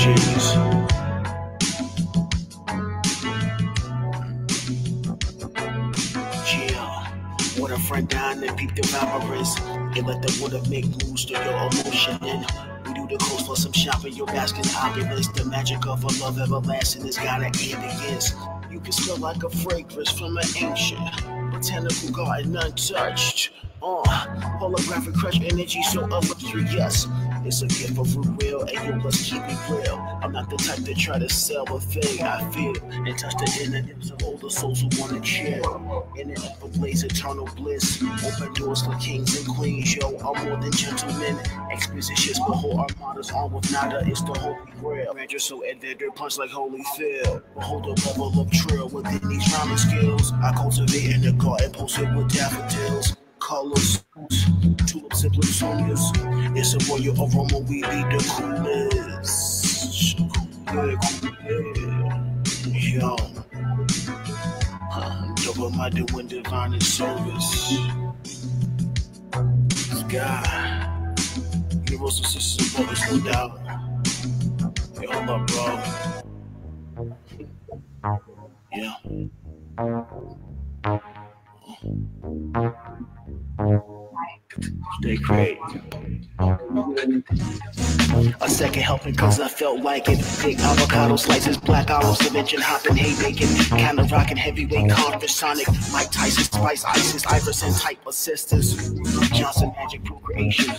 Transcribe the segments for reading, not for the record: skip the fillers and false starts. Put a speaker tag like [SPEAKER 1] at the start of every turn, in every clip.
[SPEAKER 1] Jeez. Yeah. Waterfront down and peep the virus. They let the water make moves to your emotion. And we do the coast for some shopping. Your basket opulence. The magic of a love everlasting has got an end against. You can smell like a fragrance from an ancient botanical garden untouched. Holographic crush energy so illustrious. It's a gift of real, and yo, let's keep it real. I'm not the type to try to sell a thing I feel and touch the inner depths of older souls who wanna chill. In an upper blaze, eternal bliss. Open doors for kings and queens, yo. I'm more than gentlemen. Expositions, behold armadas on with nada. It's the holy grail. Grandeur so adventure, punch like holy Phil. Behold the level of trill within these rhyming skills. I cultivate in the garden, posted with daffodils. Colors, tulips and plutonias. It's a royal aroma, we lead the coolest. Yo, double my doing divine in service. Sky, universal sisters and brothers, no doubt. Hey, hold up, bro. Yeah. Stay great. A second helping cause I felt like it. Big avocado slices, black olives, dimension hopping, hay bacon. Kinda rocking heavyweight conference, Sonic, Mike Tyson, Spice, Isis, Iverson type assistants. Johnson magic procreation.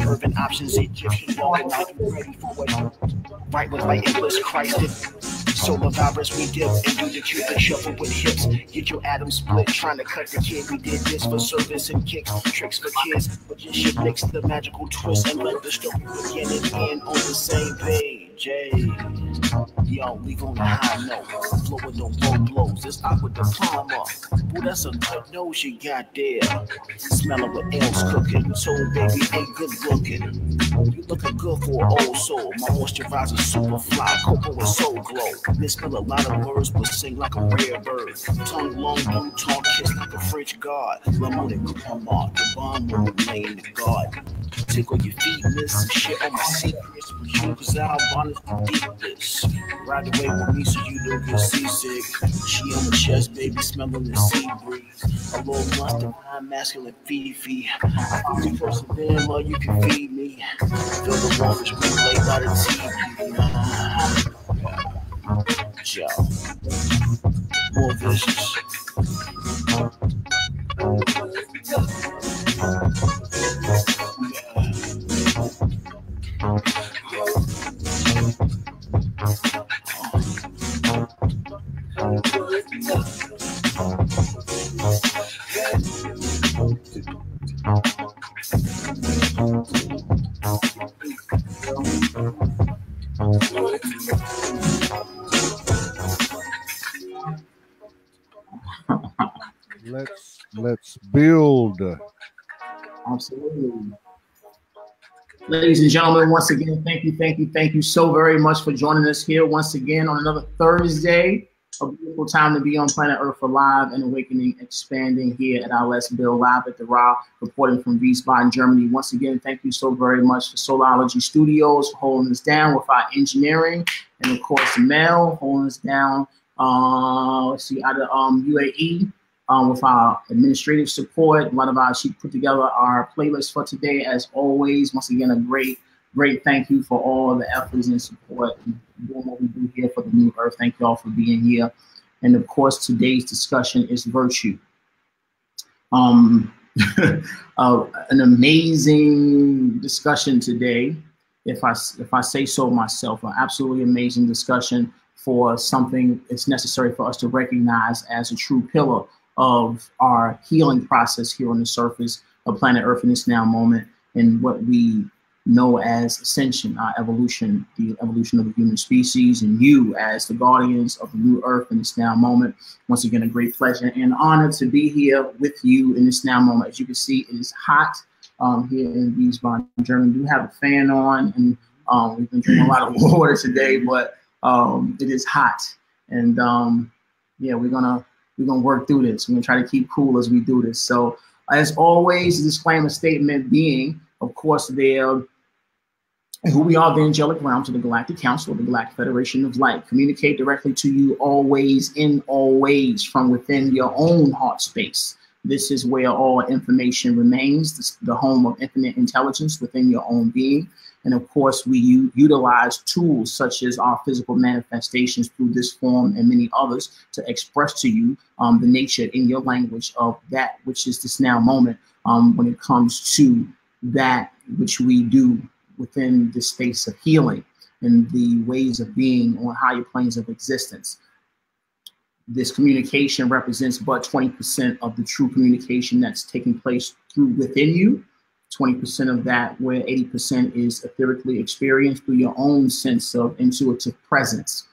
[SPEAKER 1] Urban options, Egyptian walking out, you ready for what? Right with my English Christ. Solar virus, we dip and do the Cupid shuffle with hips. Get your atom split, trying to cut the kid. We did this for service and kicks, tricks for kids. But just shit mix the magical twist and let the story begin and end on the same page. Hey. Yo, leave on a high note. Blowing no low blows. This aqua diploma. Ooh, that's a good nose you got there. Smelling what else cooking. So baby ain't good looking. You looking good for an old soul. My moisturizer super fly. Cocoa and soul glow. Misspell a lot of words, but sing like a rare bird. Tongue long, blue tongue, kiss like a French god. Lemon and crema, the bomb will remain the god. Tickle your feet, miss. Shit on my secrets with you, cause I'll honest the deepest. Ride away with me so you don't get seasick. She on the chest, baby, smelling the sea breeze. A little lust of high masculine Fifi. I feel the person there, love, you can feed me. Feel the waters relay by the TV. Yo, more vicious.
[SPEAKER 2] Let's build.
[SPEAKER 3] Absolutely. Ladies and gentlemen, once again, thank you so very much for joining us here once again on another Thursday. A beautiful time to be on Planet Earth Alive and Awakening, expanding here at our Let's Build Live at the Ra, reporting from Wiesbaden, Germany. Once again, thank you so very much for Solarology Studios for holding us down with our engineering, and of course, Mel holding us down. Let's see, out of UAE. With our administrative support, she put together our playlist for today. As always, once again, a great thank you for all the efforts and support and doing what we do here for the New Earth. Thank you all for being here. And of course, today's discussion is virtue. An amazing discussion today, if I say so myself, an absolutely amazing discussion for something that's necessary for us to recognize as a true pillar of our healing process here on the surface of planet Earth in this now moment, and what we know as ascension, our evolution, the evolution of the human species, and you as the guardians of the new Earth in this now moment. Once again, a great pleasure and honor to be here with you in this now moment. As you can see, it is hot here in Wiesbaden, Germany. We do have a fan on, and we've been drinking a lot of water today, but it is hot, and yeah, we're gonna work through this. We're gonna try to keep cool as we do this. So as always, the disclaimer statement being, of course, there and who we are, the angelic realms of the Galactic Council of the Galactic Federation of Light, communicate directly to you always, in all ways, from within your own heart space. This is where all information remains, the home of infinite intelligence within your own being. And of course, we utilize tools such as our physical manifestations through this form and many others to express to you the nature in your language of that which is this now moment when it comes to that which we do within the space of healing and the ways of being on higher planes of existence. This communication represents but 20% of the true communication that's taking place through within you. 20% of that, where 80% is etherically experienced through your own sense of intuitive presence.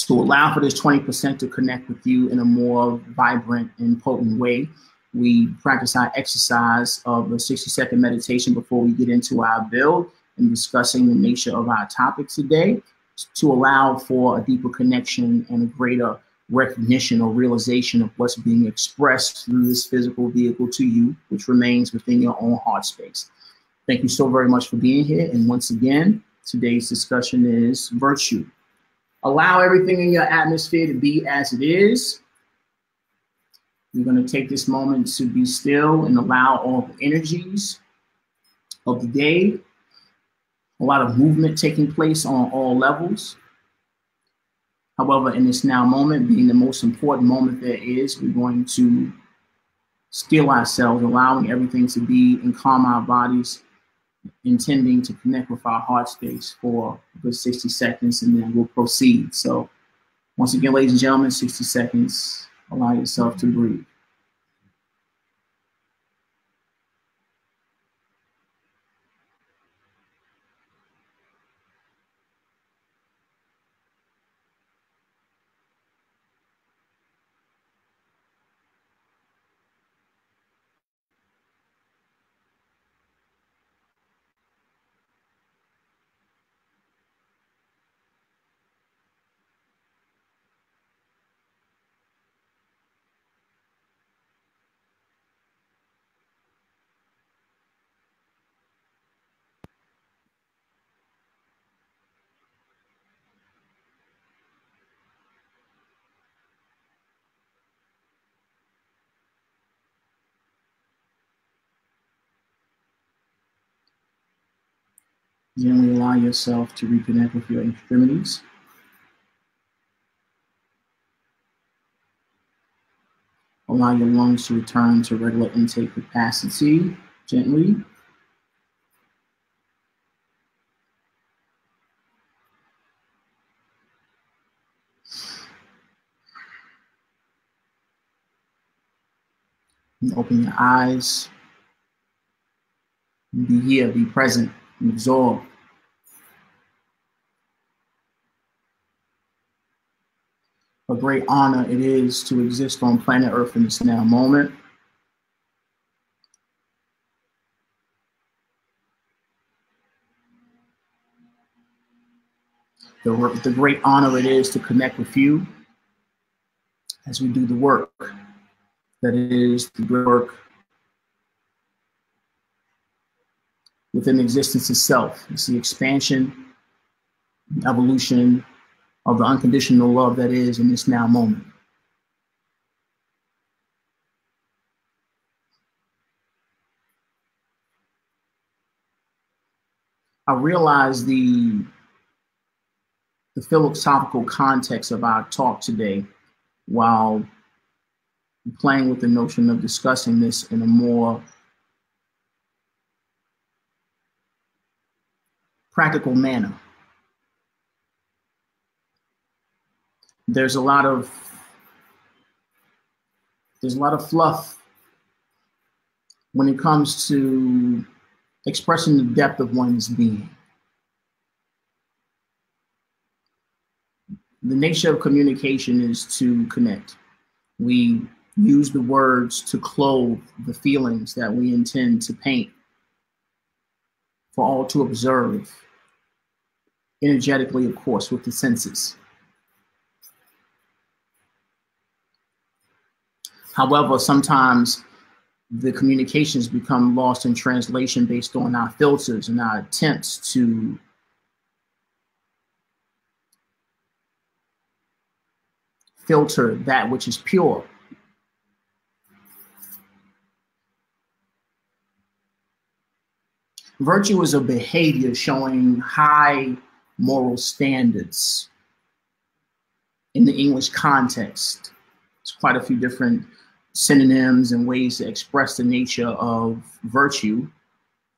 [SPEAKER 3] To allow for this 20% to connect with you in a more vibrant and potent way, we practice our exercise of a 60-second meditation before we get into our build and discussing the nature of our topic today, to allow for a deeper connection and a greater recognition or realization of what's being expressed through this physical vehicle to you, which remains within your own heart space. Thank you so very much for being here. And once again, today's discussion is virtue. Allow everything in your atmosphere to be as it is. We're going to take this moment to be still and allow all the energies of the day, a lot of movement taking place on all levels. However, in this now moment, being the most important moment there is, we're going to still ourselves, allowing everything to be and calm our bodies, intending to connect with our heart space for a good 60 seconds, and then we'll proceed. So once again, ladies and gentlemen, 60 seconds, allow yourself to breathe. Gently allow yourself to reconnect with your extremities. Allow your lungs to return to regular intake capacity gently. And open your eyes. Be here, be present, and absorb. A great honor it is to exist on planet Earth in this now moment. The great honor it is to connect with you as we do the work that is the work within existence itself. It's the expansion, evolution of the unconditional love that is in this now moment. I realize the philosophical context of our talk today, while playing with the notion of discussing this in a more practical manner. There's a lot of fluff when it comes to expressing the depth of one's being. The nature of communication is to connect. We use the words to clothe the feelings that we intend to paint for all to observe, energetically, of course, with the senses. However, sometimes the communications become lost in translation based on our filters and our attempts to filter that which is pure. Virtue is a behavior showing high moral standards in the English context. There's quite a few different synonyms and ways to express the nature of virtue.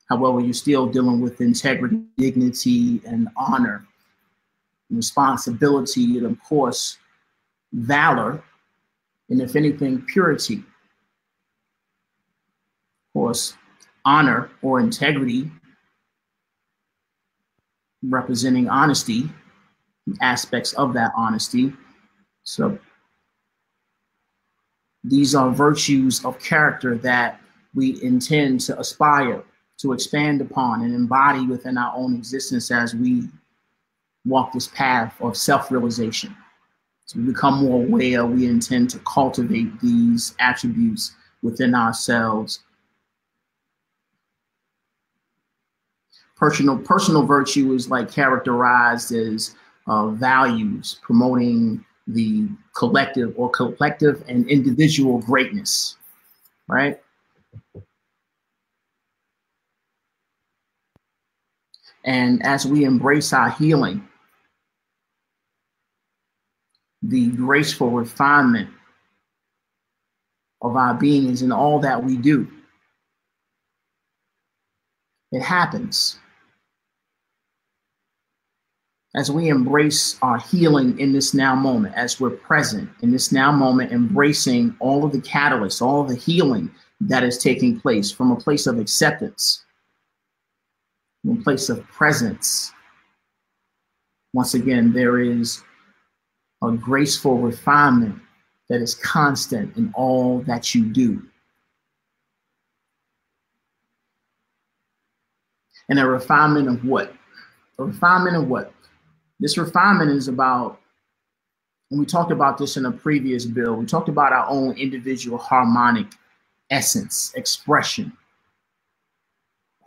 [SPEAKER 3] However, you're still dealing with integrity, dignity, and honor, and responsibility, and of course, valor, and if anything, purity. Of course, honor or integrity, representing honesty, aspects of that honesty. So these are virtues of character that we intend to aspire to expand upon and embody within our own existence as we walk this path of self-realization. So we become more aware, we intend to cultivate these attributes within ourselves. Personal virtue is like characterized as values, promoting the collective and individual greatness, right? And as we embrace our healing, the graceful refinement of our being is in all that we do. It happens. As we embrace our healing in this now moment, as we're present in this now moment, embracing all of the catalysts, all of the healing that is taking place from a place of acceptance, from a place of presence. Once again, there is a graceful refinement that is constant in all that you do. And a refinement of what? A refinement of what? This refinement is about, and we talked about this in a previous bill, we talked about our own individual harmonic essence, expression.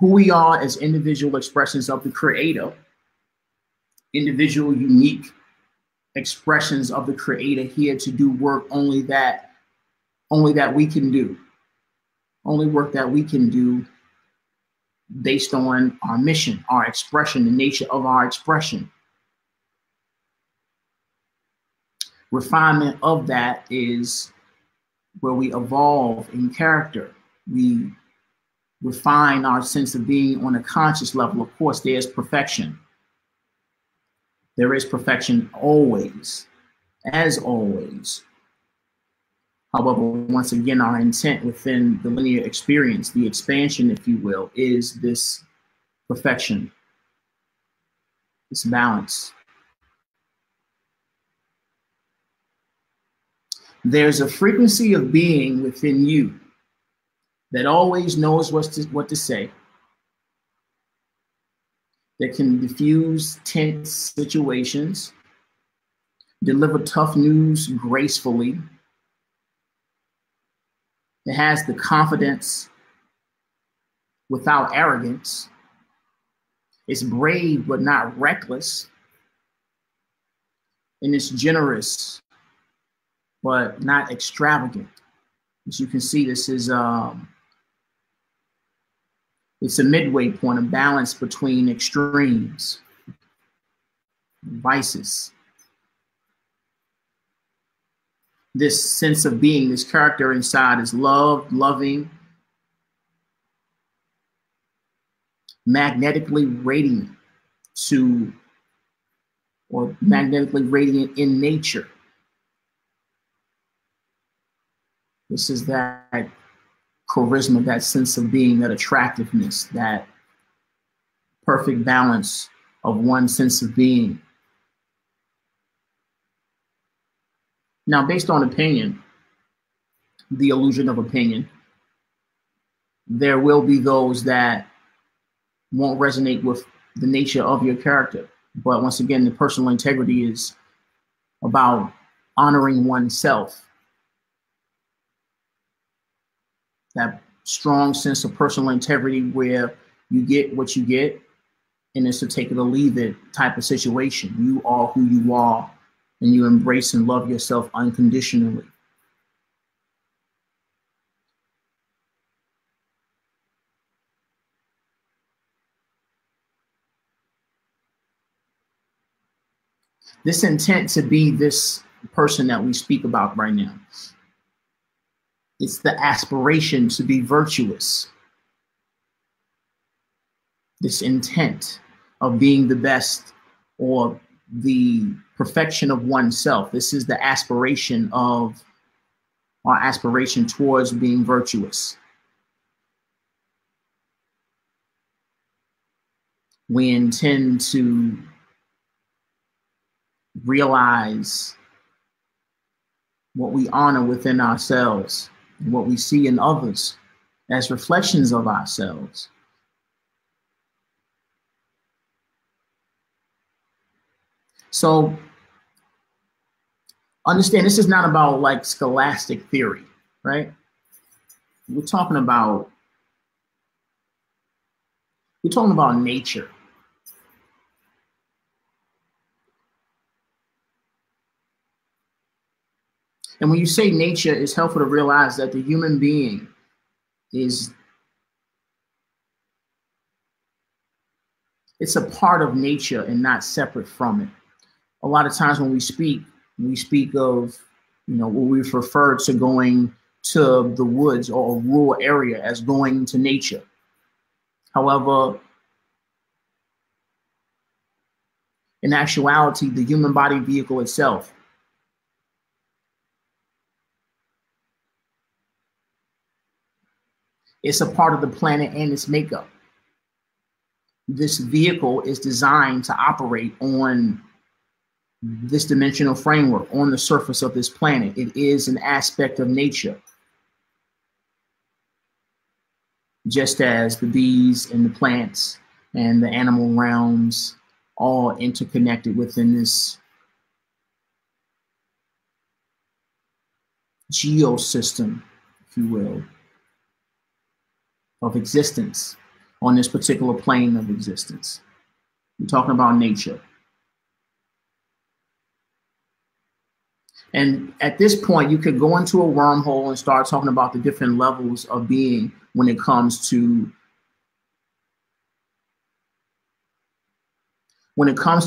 [SPEAKER 3] Who we are as individual expressions of the Creator, individual, unique expressions of the Creator here to do work only that we can do. Only work that we can do based on our mission, our expression, the nature of our expression. Refinement of that is where we evolve in character. We refine our sense of being on a conscious level. Of course, there's perfection. There is perfection always, as always. However, once again, our intent within the linear experience, the expansion, if you will, is this perfection, this balance. There's a frequency of being within you that always knows what to say, that can diffuse tense situations, deliver tough news gracefully. It has the confidence without arrogance. It's brave but not reckless. And it's generous but not extravagant. As you can see, this is it's a midway point, a balance between extremes, vices. This sense of being, this character inside is loving, magnetically radiant magnetically radiant in nature. This is that charisma, that sense of being, that attractiveness, that perfect balance of one sense of being. Now, based on opinion, the illusion of opinion, there will be those that won't resonate with the nature of your character. But once again, the personal integrity is about honoring oneself. That strong sense of personal integrity where you get what you get, and it's a take it or leave it type of situation. You are who you are, and you embrace and love yourself unconditionally. This intent to be this person that we speak about right now, it's the aspiration to be virtuous. This intent of being the best or the perfection of oneself. This is the aspiration of our aspiration towards being virtuous. We intend to realize what we honor within ourselves and what we see in others as reflections of ourselves. So understand, this is not about like scholastic theory, right? We're talking about nature. And when you say nature, it's helpful to realize that the human being it's a part of nature and not separate from it. A lot of times when we speak of, what we've referred to going to the woods or a rural area as going to nature. However, in actuality, the human body vehicle itself it's a part of the planet and its makeup. This vehicle is designed to operate on this dimensional framework on the surface of this planet. It is an aspect of nature. Just as the bees and the plants and the animal realms all interconnected within this geosystem, if you will, of existence on this particular plane of existence. We're talking about nature. And at this point, you could go into a wormhole and start talking about the different levels of being when it comes to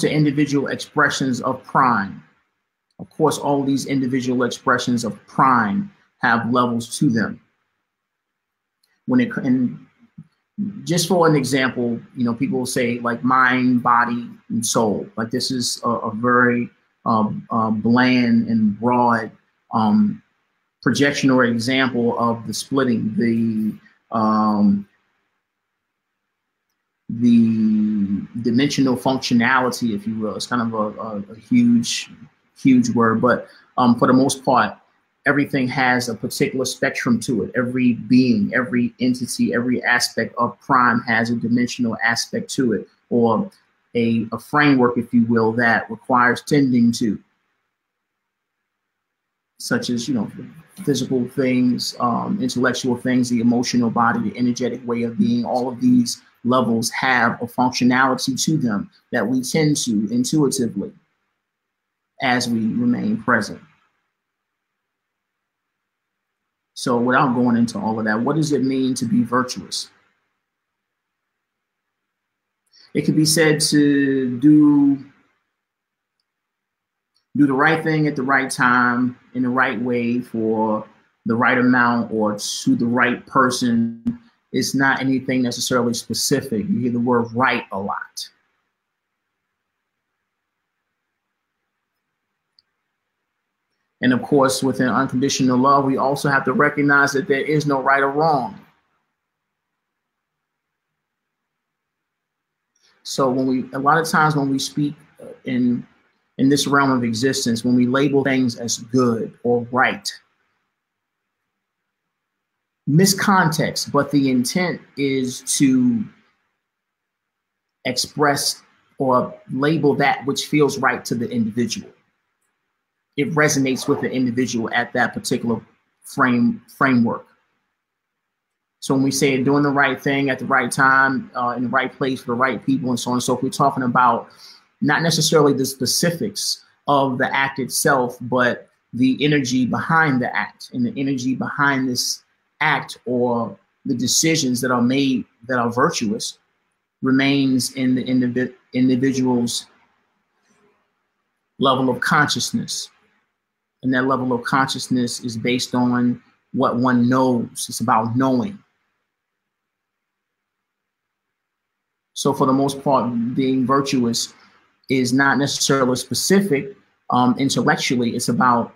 [SPEAKER 3] individual expressions of prime. Of course, all these individual expressions of prime have levels to them. And just for an example, people will say like mind, body, and soul. Like this is a very bland and broad projection or example of the splitting, the dimensional functionality, if you will. It's kind of a huge word, but for the most part, everything has a particular spectrum to it. Every being, every entity, every aspect of prime has a dimensional aspect to it, or a framework, if you will, that requires tending to, such as, physical things, intellectual things, the emotional body, the energetic way of being. All of these levels have a functionality to them that we tend to intuitively as we remain present. So without going into all of that, what does it mean to be virtuous? It could be said to do the right thing at the right time, in the right way, for the right amount, or to the right person. It's not anything necessarily specific. You hear the word right a lot. And of course, within unconditional love, we also have to recognize that there is no right or wrong. So a lot of times when we speak in this realm of existence, when we label things as good or right, miscontext, but the intent is to express or label that which feels right to the individual. It resonates with the individual at that particular framework. So when we say doing the right thing at the right time, in the right place for the right people and so on and so forth, we're talking about not necessarily the specifics of the act itself, but the energy behind the act and the energy behind this act, or the decisions that are made that are virtuous, remains in the individual's level of consciousness. And that level of consciousness is based on what one knows. It's about knowing. So for the most part, being virtuous is not necessarily specific intellectually. It's about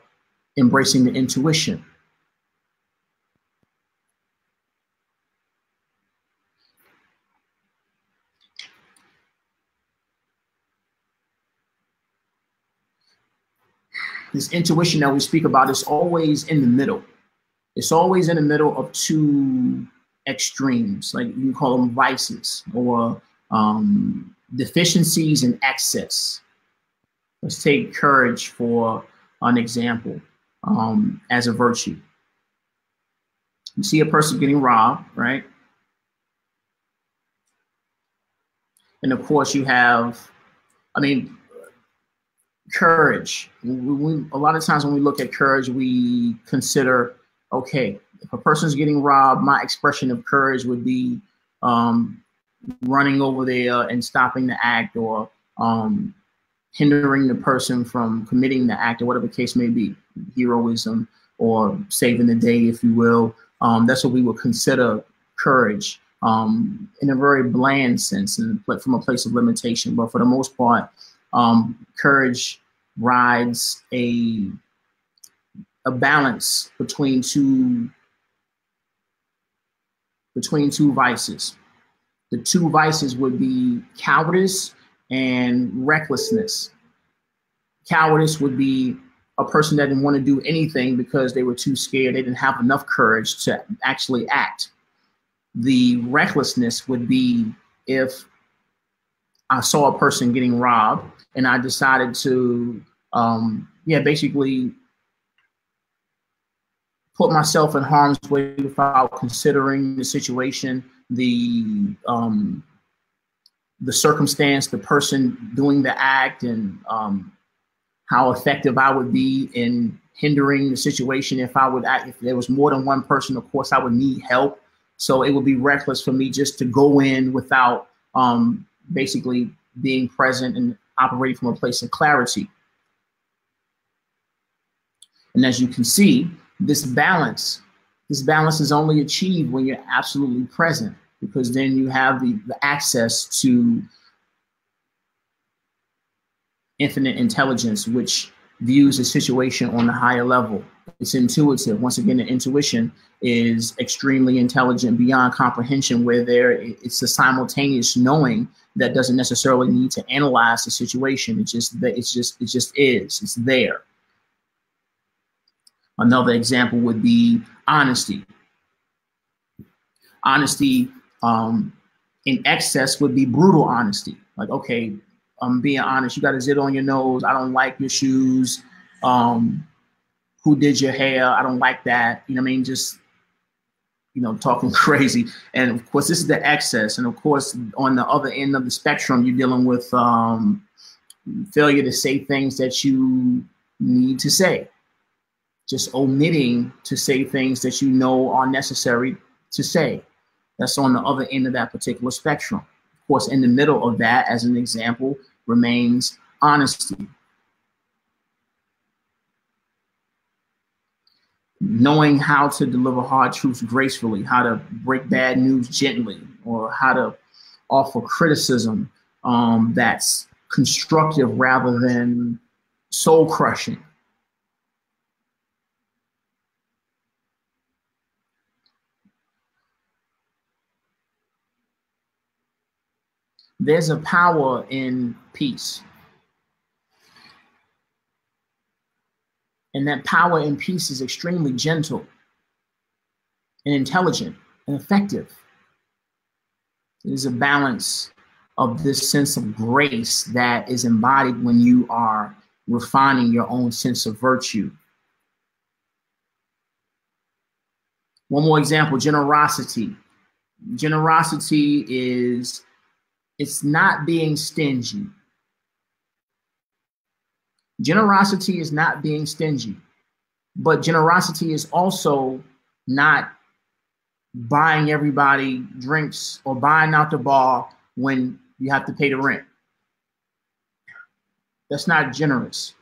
[SPEAKER 3] embracing the intuition. This intuition that we speak about is always in the middle. It's always in the middle of two extremes, like you can call them vices, or deficiencies and excess. Let's take courage for an example, as a virtue. You see a person getting robbed, right? And of course you have, courage. A lot of times when we look at courage, we consider, okay, if a person's getting robbed, my expression of courage would be running over there and stopping the act, or hindering the person from committing the act, or whatever the case may be, heroism or saving the day, if you will. That's what we would consider courage, in a very bland sense, and from a place of limitation. But for the most part, courage rides a balance between two vices. The two vices would be cowardice and recklessness. Cowardice would be a person that didn't want to do anything because they were too scared. They didn't have enough courage to actually act. The recklessness would be if I saw a person getting robbed and I decided to, basically put myself in harm's way without considering the situation, the circumstance, the person doing the act, and how effective I would be in hindering the situation. If there was more than one person, of course I would need help. So it would be reckless for me just to go in without basically being present and operating from a place of clarity. And as you can see, this balance is only achieved when you're absolutely present, because then you have the access to infinite intelligence, which views the situation on a higher level. It's intuitive. Once again, the intuition is extremely intelligent, beyond comprehension, where it's a simultaneous knowing that doesn't necessarily need to analyze the situation. It just is. It's there. Another example would be honesty. Honesty in excess would be brutal honesty. Like, okay, I'm being honest. You got a zit on your nose. I don't like your shoes. Who did your hair? I don't like that. You know what I mean? Just, talking crazy. And of course, this is the excess. And of course, on the other end of the spectrum, you're dealing with failure to say things that you need to say. Just omitting to say things that you know are necessary to say. That's on the other end of that particular spectrum. Of course, in the middle of that, as an example, remains honesty. Knowing how to deliver hard truths gracefully, how to break bad news gently, or how to offer criticism that's constructive rather than soul crushing. There's a power in peace. And that power in peace is extremely gentle and intelligent and effective. It is a balance of this sense of grace that is embodied when you are refining your own sense of virtue. One more example, generosity. Generosity is, it's not being stingy. Generosity is not being stingy, but generosity is also not buying everybody drinks or buying out the bar when you have to pay the rent. That's not generous.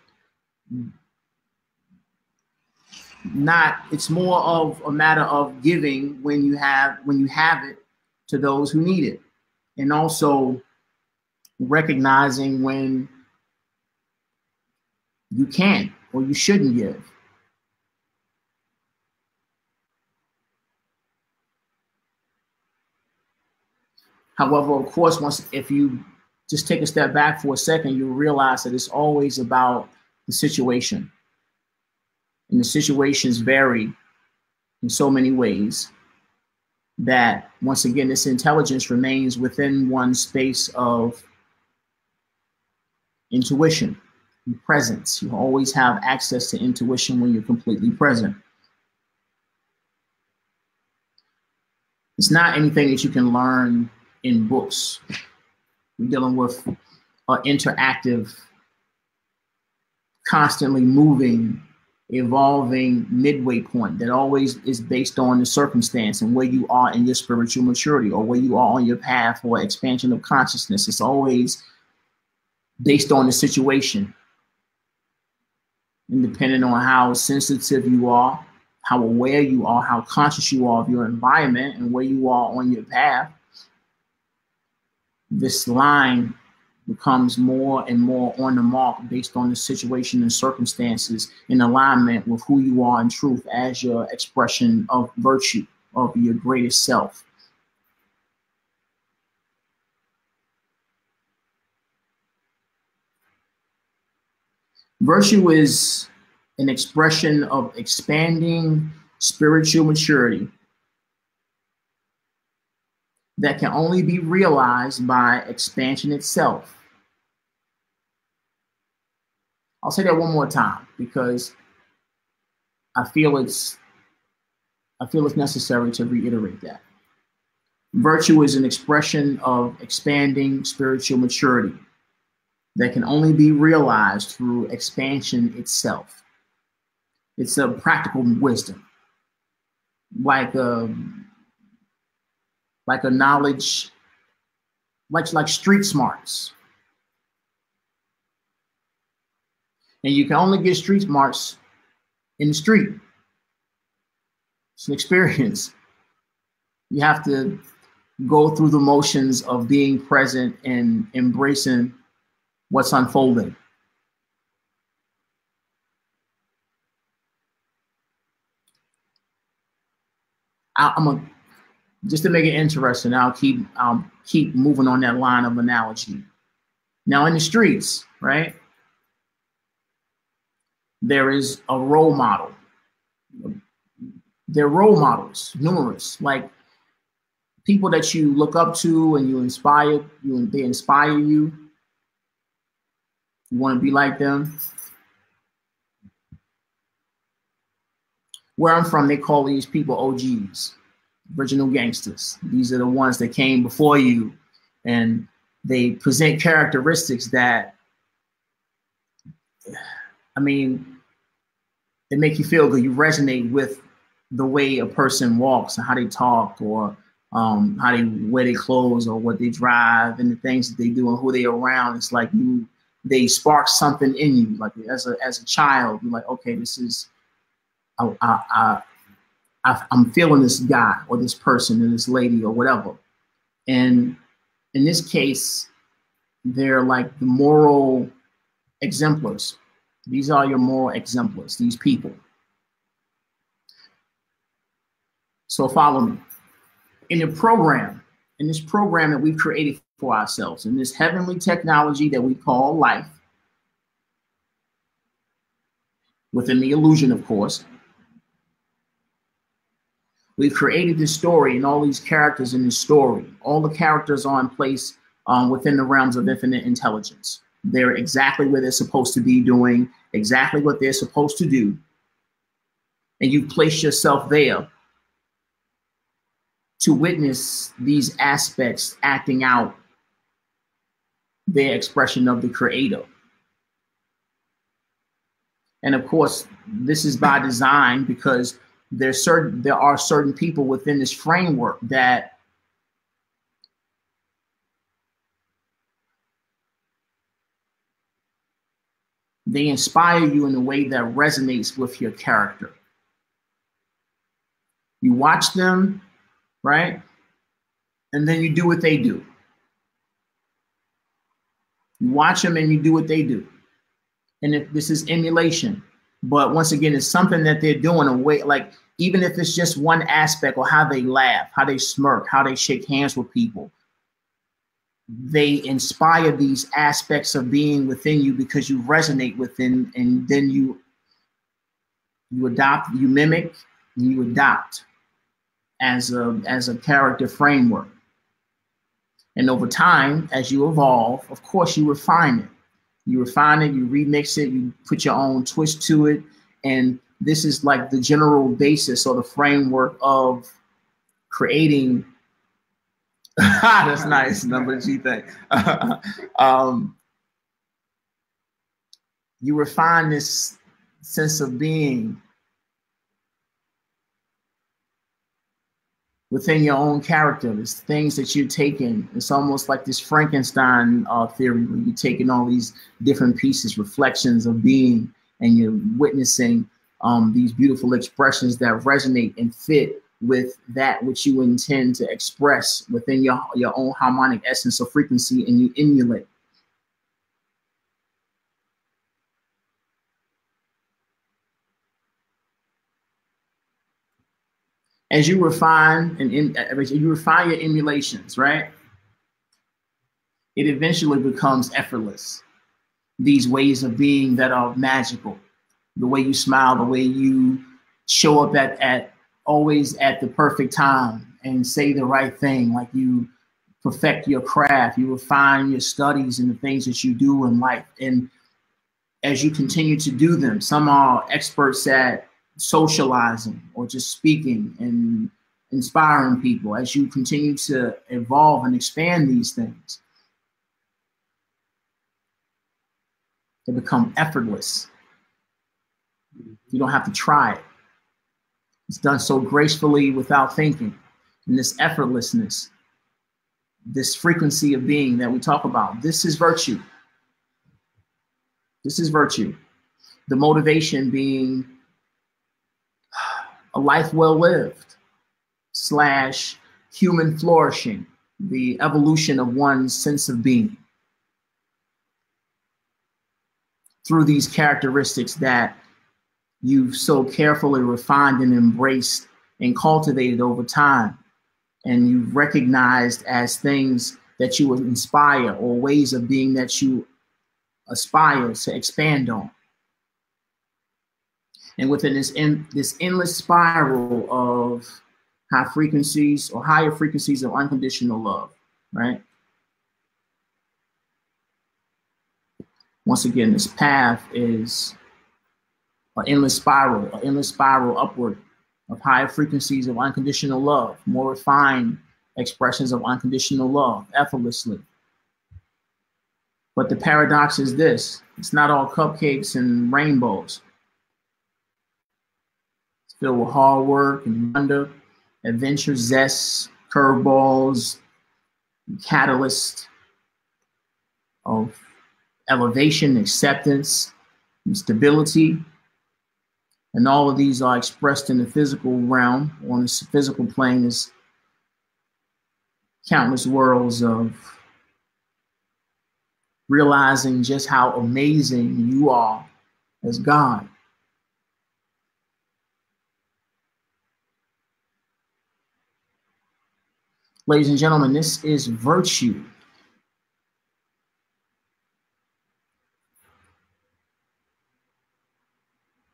[SPEAKER 3] It's more of a matter of giving when you have it to those who need it, and also recognizing when you can't or you shouldn't give. However, of course, if you just take a step back for a second, you'll realize that it's always about the situation. And the situations vary in so many ways that, once again, this intelligence remains within one space of intuition and presence. You always have access to intuition when you're completely present. It's not anything that you can learn in books. We're dealing with an interactive, constantly moving, evolving midway point that always is based on the circumstance and where you are in your spiritual maturity, or where you are on your path for expansion of consciousness. It's always based on the situation. And depending on how sensitive you are, how aware you are, how conscious you are of your environment and where you are on your path, this line becomes more and more on the mark based on the situation and circumstances, in alignment with who you are in truth as your expression of virtue, of your greatest self. Virtue is an expression of expanding spiritual maturity that can only be realized by expansion itself. I'll say that one more time because I feel it's necessary to reiterate that. Virtue is an expression of expanding spiritual maturity that can only be realized through expansion itself. It's a practical wisdom, like a knowledge, like street smarts. And you can only get street smarts in the street. It's an experience. You have to go through the motions of being present and embracing what's unfolding. Just to make it interesting, I'll keep moving on that line of analogy. Now, in the streets, right, there is a role model. There are role models, numerous, like people that you look up to and they inspire you. You want to be like them. Where I'm from, they call these people OGs, original gangsters. These are the ones that came before you, and they present characteristics that, I mean, they make you feel good. You resonate with the way a person walks and how they talk, or how they wear their clothes, or what they drive, and the things that they do and who they are around. It's like they spark something in you. Like as a child, you're like, okay, this is, I'm feeling this guy or this person or this lady or whatever. And in this case, they're like the moral exemplars. These are your moral exemplars, these people. So follow me. In this program that we've created for ourselves, in this heavenly technology that we call life, within the illusion, of course, we've created this story and all these characters in this story. All the characters are in place within the realms of infinite intelligence. They're exactly where they're supposed to be, doing exactly what they're supposed to do. And you've placed yourself there to witness these aspects acting out their expression of the Creator. And of course, this is by design, because there are certain people within this framework that they inspire you in a way that resonates with your character. You watch them, right? And then you do what they do. You watch them and you do what they do. And if this is emulation, but once again, it's something that they're doing a way, like, even if it's just one aspect, or how they laugh, how they smirk, how they shake hands with people, they inspire these aspects of being within you because you resonate within, and then you adopt, you mimic, and you adopt as a character framework. And over time, as you evolve, of course, you refine it. You refine it, you remix it, you put your own twist to it. And this is like the general basis or the framework of creating. That's nice. Number G thing. You refine this sense of being within your own character. It's things that you're taking. It's almost like this Frankenstein theory, where you're taking all these different pieces, reflections of being, and you're witnessing these beautiful expressions that resonate and fit with that which you intend to express within your own harmonic essence or frequency, and you emulate. As you refine as you refine your emulations, right? It eventually becomes effortless. These ways of being that are magical, the way you smile, the way you show up always at the perfect time and say the right thing, like you perfect your craft, you refine your studies and the things that you do in life. And as you continue to do them, some are experts at socializing or just speaking and inspiring people. As you continue to evolve and expand these things, they become effortless. You don't have to try it. It's done so gracefully without thinking. And this effortlessness, this frequency of being that we talk about, this is virtue. This is virtue. The motivation being a life well lived / human flourishing, the evolution of one's sense of being through these characteristics that you've so carefully refined and embraced and cultivated over time, and you've recognized as things that you would inspire or ways of being that you aspire to expand on. And within this endless spiral of high frequencies or higher frequencies of unconditional love, right? Once again, this path is an endless spiral upward of higher frequencies of unconditional love, more refined expressions of unconditional love, effortlessly. But the paradox is this: it's not all cupcakes and rainbows. It's filled with hard work and wonder, adventure, zest, curveballs, catalyst of elevation, acceptance, and stability. And all of these are expressed in the physical realm, on this physical plane, is countless worlds of realizing just how amazing you are as God. Ladies and gentlemen, this is virtue.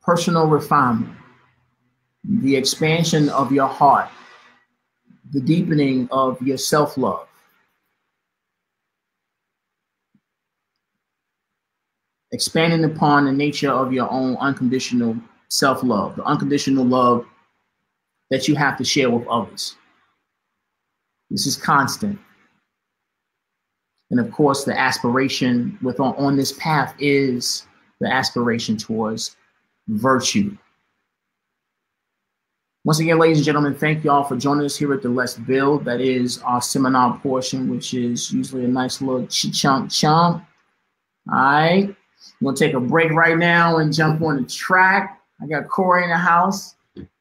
[SPEAKER 3] Personal refinement, the expansion of your heart, the deepening of your self-love. Expanding upon the nature of your own unconditional self-love, the unconditional love that you have to share with others. This is constant. And of course, the aspiration on this path is the aspiration towards virtue. Once again, ladies and gentlemen, thank you all for joining us here at the Let's Build. That is our seminar portion, which is usually a nice little chunk. All right. I'm going to take a break right now and jump on the track. I got Corey in the house.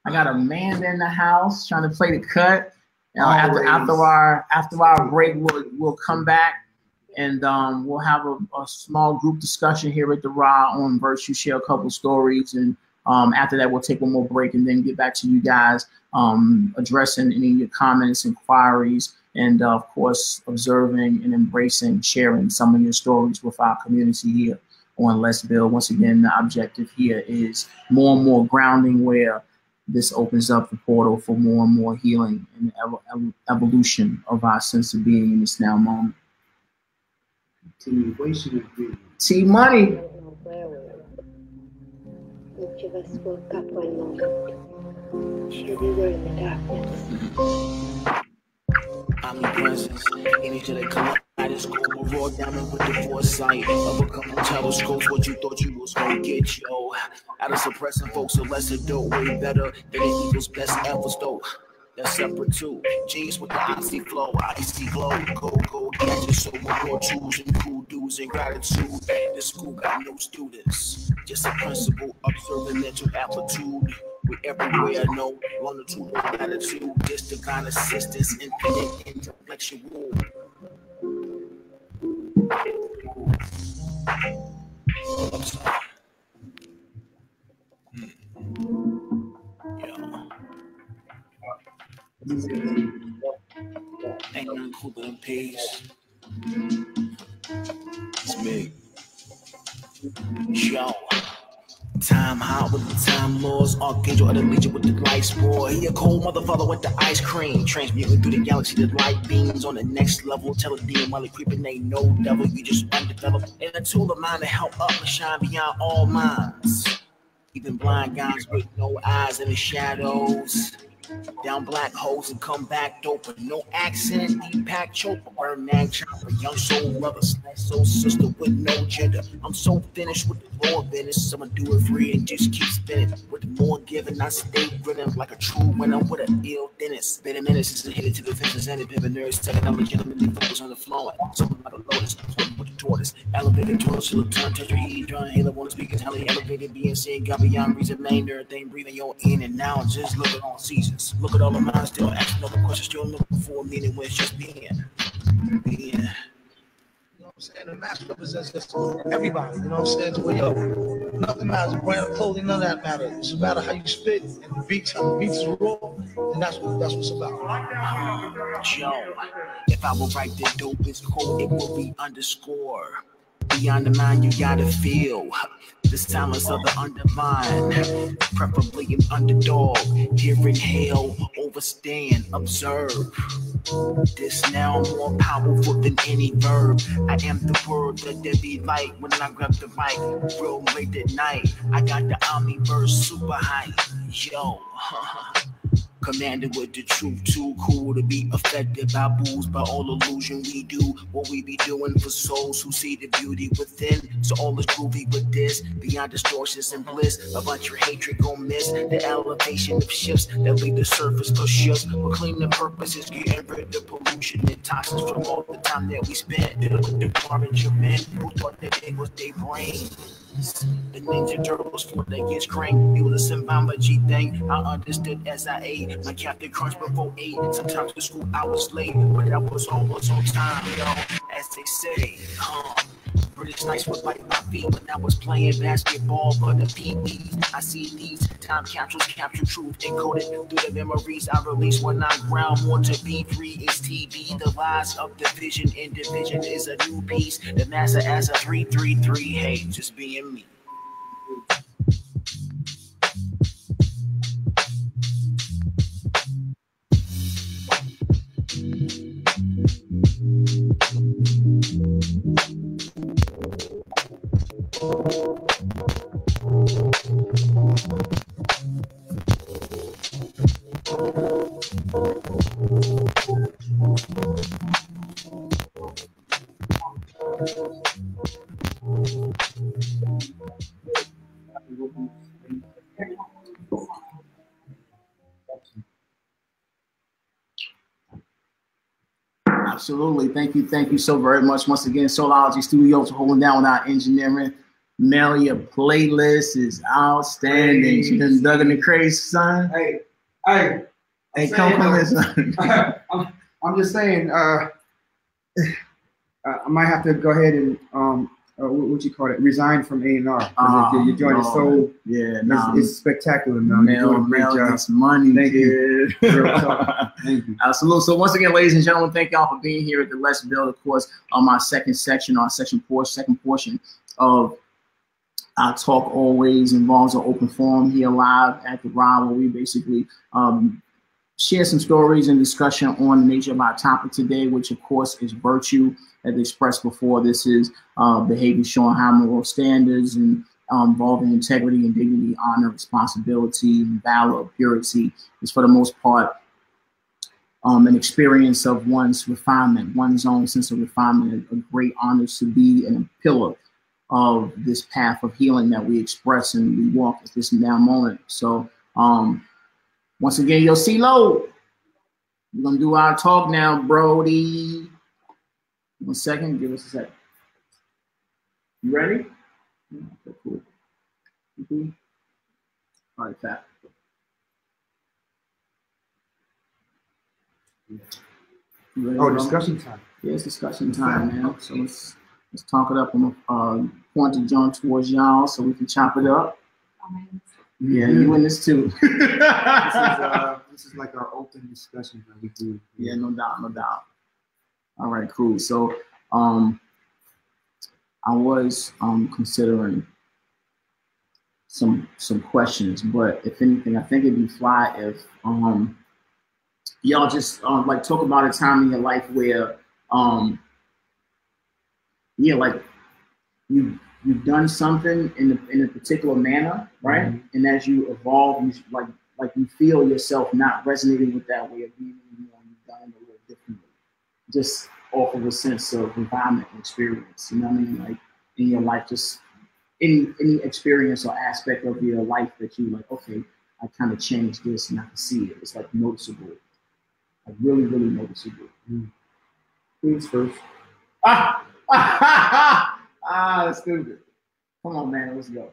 [SPEAKER 3] I got Amanda in the house trying to play the cut. After our break, we'll come back and we'll have a small group discussion here at the RA on virtue, share a couple stories, and after that, we'll take one more break and then get back to you guys addressing any of your comments, inquiries, and of course, observing and embracing, sharing some of your stories with our community here on Let's Build. Once again, the objective here is more and more grounding, where this opens up the portal for more and more healing and evolution of our sense of being in this now moment. T Money.
[SPEAKER 2] Each of us woke up one moment. Here we were in the darkness.
[SPEAKER 1] Omnipresence, energy that kaleidoscope, raw diamond with the foresight of a couple telescopes. What you thought you was gonna get, yo. Out of suppressing folks, a lesser dope, way better than the evil's best efforts, though. That's separate too. G's with the icy flow, icy glow, go, gadgets, so much more tools and cool dudes and gratitude. This school got no students, just a principle, observing mental amplitude. We everywhere, no longitude, latitude, just divine assistance, infinite intellectual. Ain't nothing cooler than peace. It's me. Yo. Time hot with the time laws, archangel of the legion with the light spore. He a cold motherfucker with the ice cream, transmuting through the galaxy, the light beams on the next level. Tell a demon while he creeping, ain't no devil, you just undeveloped. And a tool of mine to help up and shine beyond all minds. Even blind guys with no eyes in the shadows. Down black holes and come back dope, but no accent, deep pack choke, burn nag chopper, young soul brother, slash soul sister with no gender. I'm so finished with the Lord business, I'ma do it free and just keep spinning. With the more giving, I stay grinning like a true winner with an ill dentist. Better minutes is headed to the fences and the pivot nerds, taking out legitimately focus on the flowing. Something about a lotus, with the tortoise, elevated tortoise, little turn, touch your heat, drawing halo, wanna speak is highly elevated, being seen, got beyond reason, main everything breathing your in and out, just look at all seasons. Look at all the minds still asking other questions, still looking for a meaning where it's just being. You know what
[SPEAKER 4] I'm saying? The mask represents just everybody, you know what I'm saying? To where, yo, nothing matters, brand clothing, none of that matters. It's a matter how you spit and the beats, how the beats is raw, and that's what's about.
[SPEAKER 1] Joe, if I will write the dopest quote, it will be underscore. Beyond the mind, you gotta feel the silence of the undermined, preferably an underdog. Here inhale, overstand, observe. This now more powerful than any verb. I am the word that there be light when I grab the mic. Real late at night, I got the omniverse super hype. Yo. Commanded with the truth, too cool to be affected by booze, by all illusion we do what we be doing for souls who see the beauty within. So all is groovy with this, beyond distortions and bliss. A bunch of hatred gon' miss the elevation of shifts that leave the surface for shifts. But cleaning purposes, getting rid of pollution and toxins from all the time that we spent dealing with the garbage of men who thought that it was their brain. The Ninja Turtles for they get cranked. It was a symbology thing. I understood as I ate. My Captain Crunch before 8. Sometimes the school I was late, but that was almost on time, yo. As they say, British nights would bite my feet when I was playing basketball for the PE. I see these time capsules capture truth encoded through the memories I release when I ground more to be free. It's TV, the lies of division and division is a new piece. The master as a 333. Hey, just being me.
[SPEAKER 3] Absolutely. Thank you so very much. Once again, Solarology Studios holding down with our engineering. Melia playlist is outstanding. She done dug in the crazy, son.
[SPEAKER 5] Hey,
[SPEAKER 3] come in, son.
[SPEAKER 5] I'm just saying, I might have to go ahead and what you call it, resign from A&R. Your joint is so it's spectacular, man. You're doing a great job.
[SPEAKER 3] Gets money.
[SPEAKER 5] Thank you. Thank you.
[SPEAKER 3] Absolutely. So once again, ladies and gentlemen, thank y'all for being here at the Let's Build, of course, on my second portion of our talk always involves an open forum here live at the ROD, where we basically share some stories and discussion on the nature of our topic today, which of course is virtue, as expressed before. This is behavior showing high moral standards and involving integrity and dignity, honor, responsibility, valor, purity. Is for the most part an experience of one's refinement, one's own sense of refinement, a great honor to be and a pillar of this path of healing that we express and we walk at this now moment. So once again, yo, CeeLo, we're gonna do our talk now, Brody. 1 second, give us a second. You ready? Okay, cool. All right, Pat.
[SPEAKER 5] Oh, discussion time.
[SPEAKER 3] Yeah, it's discussion time, man. So let's talk it up. I'm gonna point to John towards y'all so we can chop it up. Yeah, you in this too.
[SPEAKER 5] This is like our open discussion that we do.
[SPEAKER 3] Yeah, no doubt. All right, cool. So I was considering some questions, but if anything, I think it'd be fly if y'all just like talk about a time in your life where like you've done something in a particular manner, right? Mm-hmm. And as you evolve, you like you feel yourself not resonating with that way of being anymore. You've done it a little differently, just off of a sense of environment and experience. You know what I mean? Like in your life, just any experience or aspect of your life that you like. Okay, I kind of changed this, and I can see it. It's like noticeable, like really, really noticeable.
[SPEAKER 5] Who's first?
[SPEAKER 3] That's stupid. Come on, man, let's go.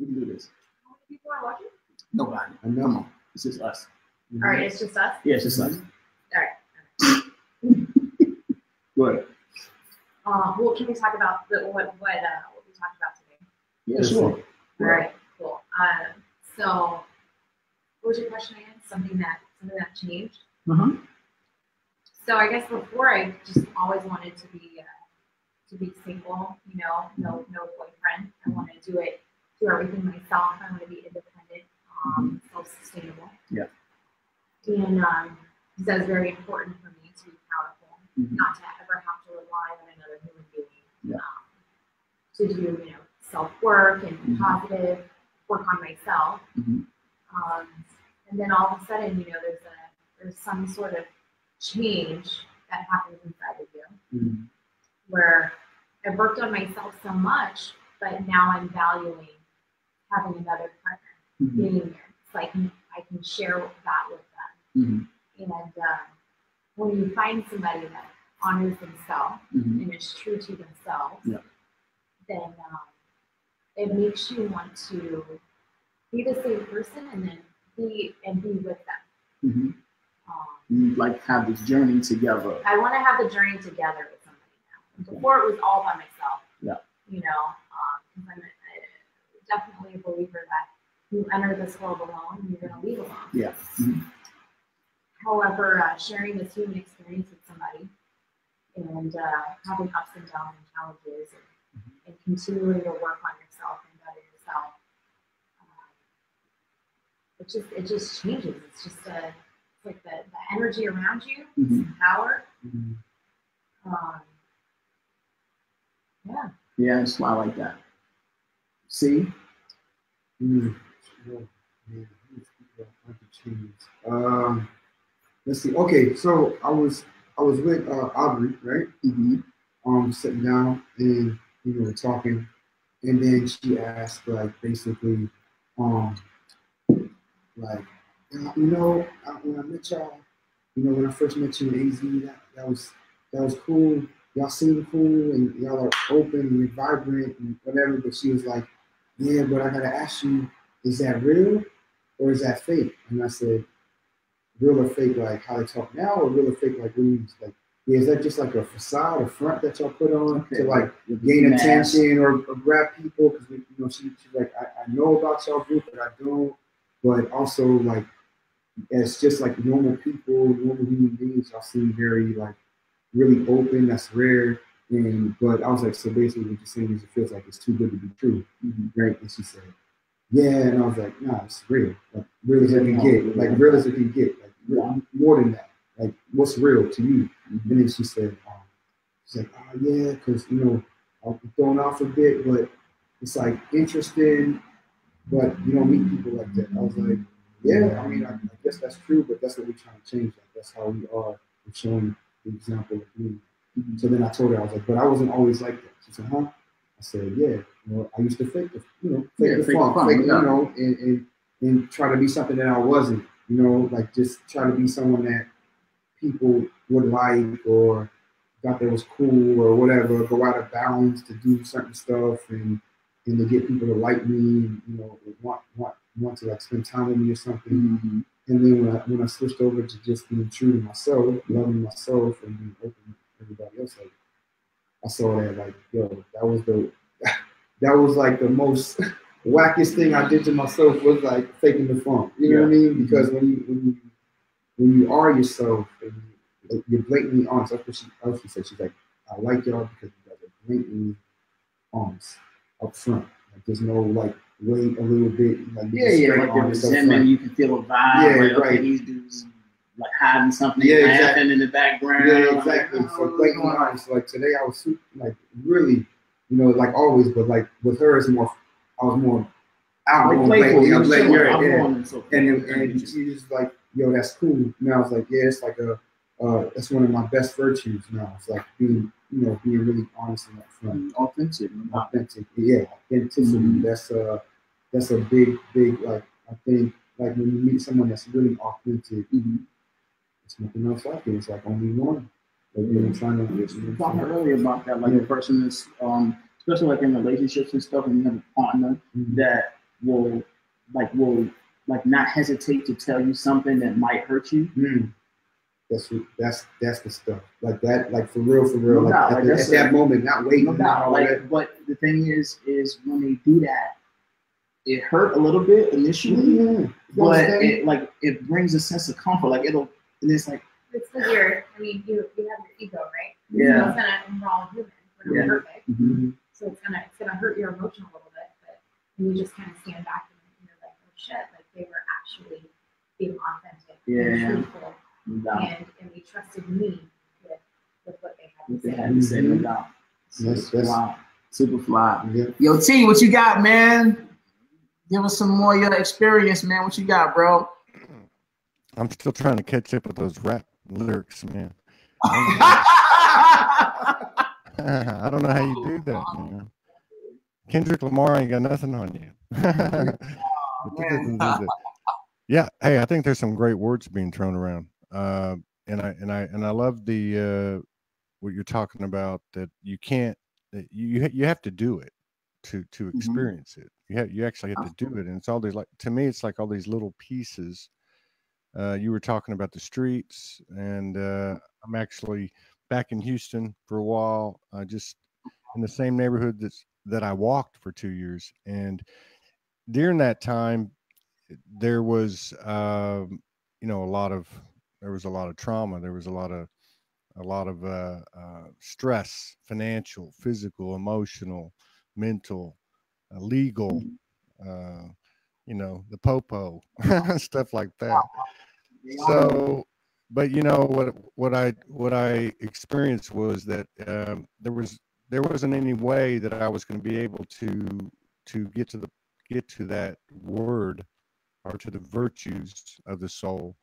[SPEAKER 3] We can do this.
[SPEAKER 6] How many people are watching?
[SPEAKER 3] Nobody. Come on. It's just us.
[SPEAKER 6] All right, it's just us?
[SPEAKER 3] Yeah, it's just us.
[SPEAKER 6] All right.
[SPEAKER 3] Go ahead.
[SPEAKER 6] Well, can we talk about what we talked about today?
[SPEAKER 3] Yeah, sure.
[SPEAKER 6] All right, cool. So what was your question again? Something that changed?
[SPEAKER 3] Mm-hmm.
[SPEAKER 6] So I guess before I just always wanted to be single, you know, no boyfriend. I want to do everything myself. I want to be independent, self-sustainable. Yeah. And that is very important for me to be powerful, not to ever have to rely on another human being. To do, self-work and be positive, work on myself. And then all of a sudden, there's some sort of change that happens inside of you. Where I've worked on myself so much, but now I'm valuing having another partner, being there. It's like I can share that with them. And when you find somebody that honors themselves and is true to themselves, then it makes you want to be the same person and then be with them.
[SPEAKER 3] You like have this journey together.
[SPEAKER 6] I want to have the journey together with somebody now. Before it was all by myself. Because I'm definitely a believer that you enter this world alone and you're going to leave alone. However, sharing this human experience with somebody and having ups and downs and challenges and continuing to work on yourself and better yourself, it just changes. It's just like the energy around you, the power.
[SPEAKER 3] Yeah, it's I like that. See?
[SPEAKER 5] Let's see. Okay, so I was with Aubrey, right? Sitting down and talking, and then she asked basically, when I met y'all, when I first met you in AZ, that was that was cool. Y'all seem cool and y'all are open and vibrant and whatever. But she was like, yeah, but I gotta ask you, is that real or is that fake? And I said, real or fake, like how they talk now, or real or fake, like when like, yeah, is that just like a facade, a front that y'all put on to like gain attention or grab people? Because you know, she's like, I know about y'all group, but I don't. But also like, as just like normal people, normal human beings, y'all seem very like really open. That's rare. And but I was like, so basically, what you're saying is it feels like it's too good to be true, right? And she said, yeah, and I was like, nah, it's real. Like real as it can get. Like real as it can get. Like more than that. Like what's real to you? And then she said, she's like, oh yeah, because you know, I'll be thrown off a bit, but it's like interesting, but you don't meet people like that. I was like, yeah, I mean, I guess that's true, but that's what we're trying to change. Like that's how we are. We're showing the example of me. So then I told her, I was like, but I wasn't always like that. She said, huh? I said, yeah, you know, I used to fake the, you know, fake the funk, fake, you know, and try to be something that I wasn't, you know, like just try to be someone that people would like or thought that was cool or whatever, go out of bounds to do certain stuff and to get people to like me, and, you know, want to like spend time with me or something. Mm-hmm. And then when I switched over to just being true to myself, loving myself and being open to everybody else, like I saw that like, yo, that was like the most wackiest thing I did to myself was like faking the funk. You know what I mean? Because when you are yourself and you're blatantly honest, that's what she said. She's like, I like y'all because you guys are blatantly honest up front. Like there's no like wait a little bit. Like
[SPEAKER 3] like the resentment, you can feel a vibe. Like, okay, these dudes like hiding something, laughing in the background.
[SPEAKER 5] Yeah, exactly. Like, so blatantly honest. Like today, I was super, like really, you know, like always, but like with her, it's more. I was more outgoing, playful. I was like, and she was like, yo, that's cool. And I was like, yeah, it's like that's one of my best virtues now. It's like being, you know, being really honest and upfront, authentic. Yeah, authenticity. Mm-hmm. That's a big, like I think like when you meet someone that's really authentic. Mm-hmm. It's nothing else like it. It's like only one. Like you're trying to
[SPEAKER 3] talking earlier about that, like a person is especially like in relationships and stuff, and you have a partner that will not hesitate to tell you something that might hurt you.
[SPEAKER 5] That's the stuff. Like that, like for real. No like doubt, at that moment, not waiting.
[SPEAKER 3] No doubt. Like, but the thing is when they do that, it hurt a little bit initially, but it brings a sense of comfort. Like and it's like
[SPEAKER 6] it's because you have your ego, right?
[SPEAKER 3] Yeah.
[SPEAKER 6] So it's gonna involve humans. We're not perfect. Mm-hmm. So it's gonna hurt your emotion a little bit, but you just kind of stand back and you're like, oh shit, like they were actually being authentic and truthful. And they trusted me with what they had to say.
[SPEAKER 3] No doubt.
[SPEAKER 5] That's
[SPEAKER 3] fly. Super fly.
[SPEAKER 5] Yeah.
[SPEAKER 3] Yo, T, what you got, man? Give us some more of your experience, man. What you got, bro?
[SPEAKER 7] I'm still trying to catch up with those rap lyrics, man. I don't know how you do that, man. Kendrick Lamar ain't got nothing on you. Yeah, hey, I think there's some great words being thrown around, and I love the what you're talking about, that you can't, that you have to do it to experience it. You actually have to do it, and it's all these, like, to me, it's like all these little pieces. You were talking about the streets, and I'm actually back in Houston for a while, just in the same neighborhood that I walked for 2 years, and during that time, there was a lot of trauma. There was a lot of stress, financial, physical, emotional, mental, legal, the popo, stuff like that. So, but what I experienced was that there wasn't any way that I was going to be able to get to that word, or to the virtues of the soul,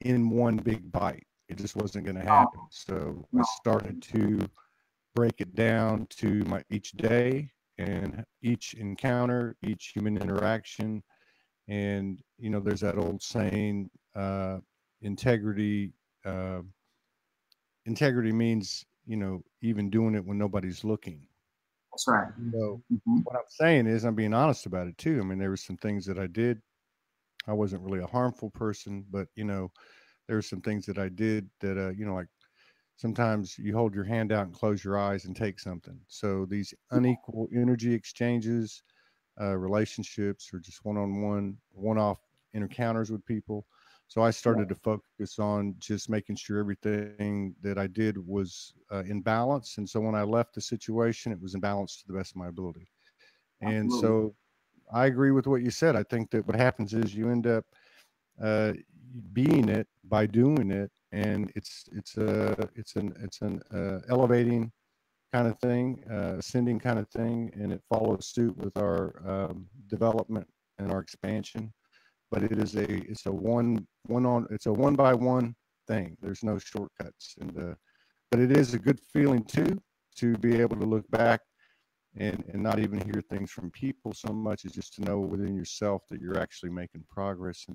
[SPEAKER 7] in one big bite. It just wasn't going to happen. So I started to break it down to each day and each encounter, each human interaction. And, there's that old saying, integrity integrity means, even doing it when nobody's looking.
[SPEAKER 3] That's right.
[SPEAKER 7] So what I'm saying is I'm being honest about it too. I mean, there were some things that I did. I wasn't really a harmful person, but there were some things that I did that, like sometimes you hold your hand out and close your eyes and take something. So these unequal energy exchanges, relationships, or just one-off encounters with people. So I started to focus on just making sure everything that I did was in balance. And so when I left the situation, it was in balance to the best of my ability. And so I agree with what you said. I think that what happens is you end up being it by doing it, and it's an elevating kind of thing, ascending kind of thing, and it follows suit with our development and our expansion. But it's a one by one thing. There's no shortcuts, and but it is a good feeling too to be able to look back and not even hear things from people so much as just to know within yourself that you're actually making progress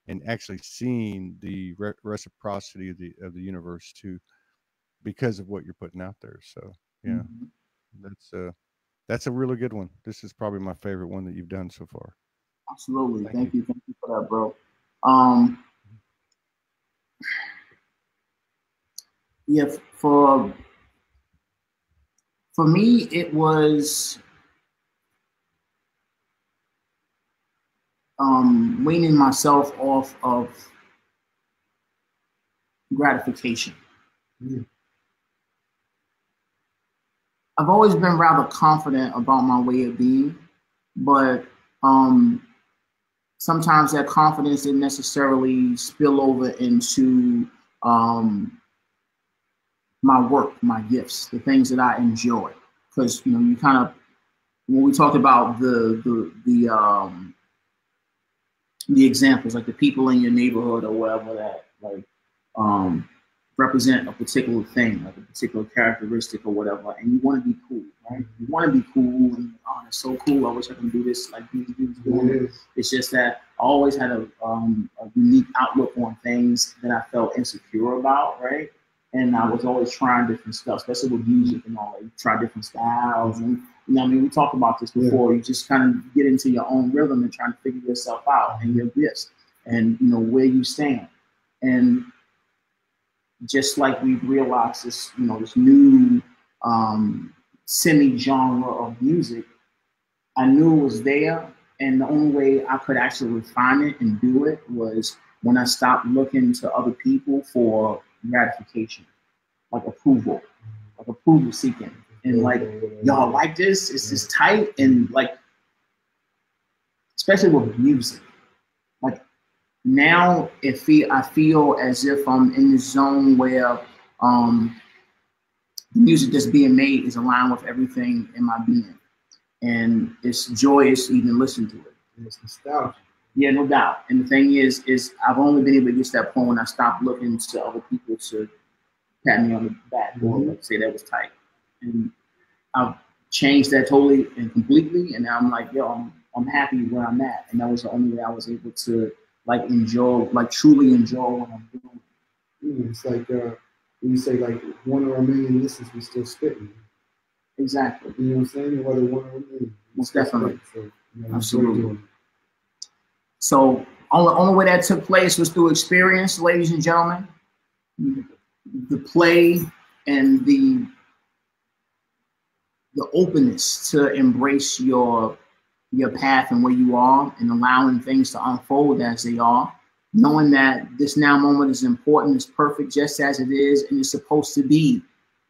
[SPEAKER 7] and actually seeing the reciprocity of the universe too, because of what you're putting out there. So yeah, that's a really good one. This is probably my favorite one that you've done so far.
[SPEAKER 3] Absolutely. Thank you for that, bro. Yeah, for me, it was weaning myself off of gratification. I've always been rather confident about my way of being, but sometimes that confidence didn't necessarily spill over into my work, my gifts, the things that I enjoy. Because you kind of, when we talked about the examples, like the people in your neighborhood or whatever that represent a particular thing, like a particular characteristic or whatever, and you want to be cool, right? You want to be cool, and it's so cool. I wish I could do this like these dudes doing it. It's just that I always had a unique outlook on things that I felt insecure about, right? And I was always trying different stuff, especially with music and all that. You try different styles, and we talked about this before. You just kind of get into your own rhythm and trying to figure yourself out and your gifts, and where you stand. And just like we've realized this, this new semi-genre of music, I knew it was there, and the only way I could actually refine it and do it was when I stopped looking to other people for gratification, like approval seeking, and like, y'all like this? Is this tight? And like, especially with music, like now I feel as if I'm in the zone where the music that's being made is aligned with everything in my being, and it's joyous to even listen to it.
[SPEAKER 5] It's nostalgia.
[SPEAKER 3] Yeah, no doubt. And the thing is I've only been able to get to that point when I stopped looking to other people to pat me on the back or like say that was tight. And I've changed that totally and completely. And now I'm like, yo, I'm happy where I'm at. And that was the only way I was able to truly enjoy what I'm doing.
[SPEAKER 5] It's like when you say like 1 or a million listens, we still spitting.
[SPEAKER 3] Exactly.
[SPEAKER 5] You know what I'm saying? Whether 1 or a million.
[SPEAKER 3] Most definitely.
[SPEAKER 5] So,
[SPEAKER 3] absolutely. So only way that took place was through experience, ladies and gentlemen. The play and the openness to embrace your path and where you are, and allowing things to unfold as they are, knowing that this now moment is important, is perfect just as it is, and it's supposed to be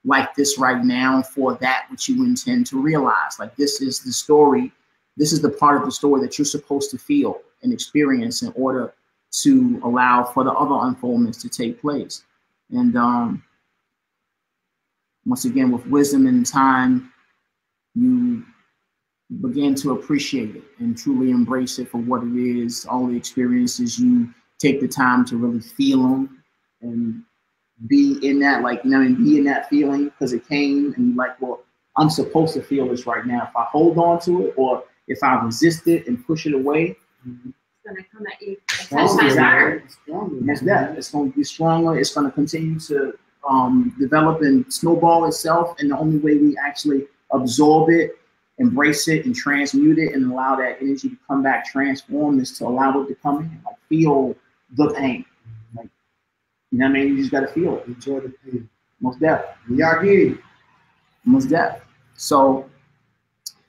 [SPEAKER 3] like this right now for that which you intend to realize. Like, this is the story. This is the part of the story that you're supposed to feel and experience in order to allow for the other unfoldments to take place. And once again, with wisdom and time, you begin to appreciate it and truly embrace it for what it is. All the experiences, you take the time to really feel them and be in that, be in that feeling, because it came, and you're like, well, I'm supposed to feel this right now. If I hold on to it, or if I resist it and push it away,
[SPEAKER 6] it's gonna come at you.
[SPEAKER 3] That's that. It's going to be stronger. It's going to continue to develop and snowball itself. And the only way we actually absorb it, embrace it, and transmute it, and allow that energy to come back transformed is to allow it to come in, like feel the pain. Like, you know what I mean? You just got to feel it.
[SPEAKER 5] Enjoy the pain.
[SPEAKER 3] Most definitely.
[SPEAKER 5] Y'all get it.
[SPEAKER 3] Most definitely. So,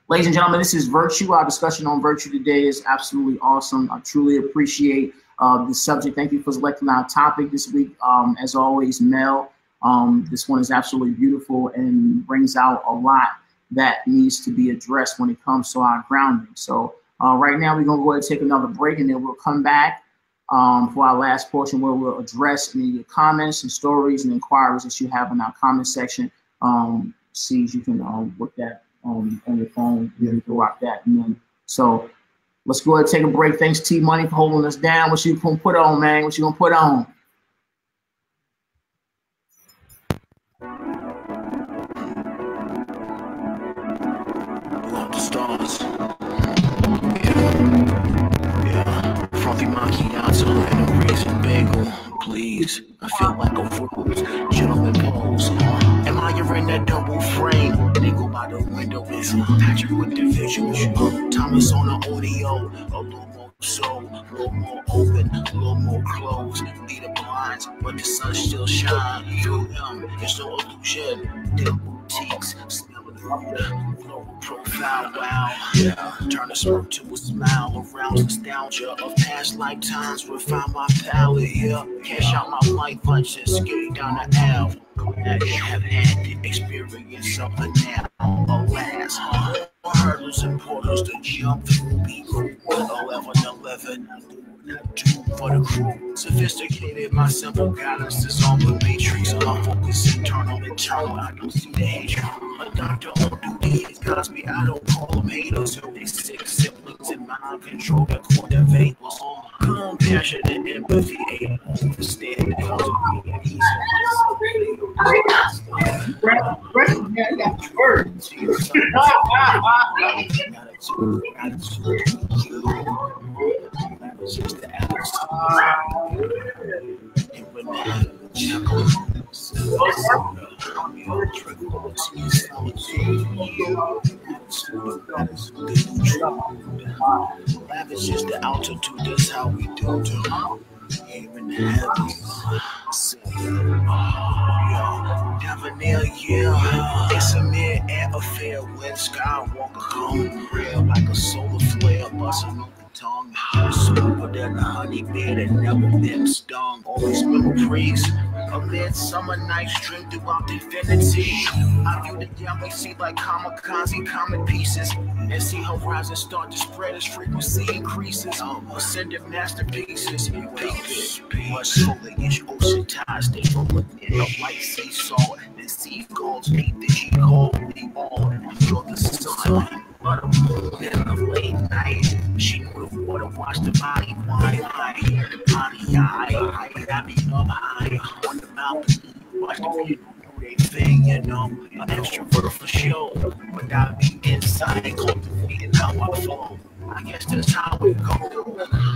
[SPEAKER 3] ladies and gentlemen, this is Virtue. Our discussion on virtue today is absolutely awesome. I truly appreciate the subject. Thank you for selecting our topic this week. As always, Mel, this one is absolutely beautiful and brings out a lot that needs to be addressed when it comes to our grounding. So right now we're going to go ahead and take another break, and then we'll come back for our last portion where we'll address any of your comments and stories and inquiries that you have in our comment section. See if you can work that on your phone. You can rock that. And then, so let's go ahead and take a break. Thanks, T Money, for holding us down. What you gonna put on, man? What you gonna put on?
[SPEAKER 1] Love the stars. Yeah. Frothy macchiato and a raisin bagel. Please, I feel like a rose. Gentleman pose. Am I in that double frame? And they go by the window. It's Patrick with the visuals. Thomas on the audio. A little more soul, a little more open, a little more closed. Need the blinds, but the sun still shines through them. It's no illusion. Them boutiques, smell of the food, global profile. Wow, yeah. Turn a smirk to a smile, arouse nostalgia of past lifetimes. Refine my palate, yeah. Cash out my life lunches, skate down the aisle. I have had the experience of the now. Alas, hurdles and portals to jump through. Be cool, 11, do for the crew. Sophisticated, my simple guidance is on the matrix. My focus internal. I don't see the hatred. A doctor on duty is Cosby. I don't call them haters. They sick siblings and mind control that cultivate. Compassion and empathy. Understand lavish is the altitude, that's how we do it. Here in the heavens, Debonair, yeah. It's a mere air affair when Skywalker come real like a solar flare, busting up the tongue. Smoother than a honey bear that never been stung. Always memories of midsummer nights dream throughout infinity. I view the galaxy like kamikaze comet pieces, and see horizons start to spread as frequency increases. Ascendant masterpieces, much foliage, ocean tides, they rolling in of light sea salt. The sea calls me the G call me all. Feel the sun, but a moon in the late night. She knew the water washed the body wide. I hear the body eye, I be up high on the mountain. Watch the people do their thing, you know. An extrovert for sure, but I be inside cultivating how I flow. I guess that's how we go.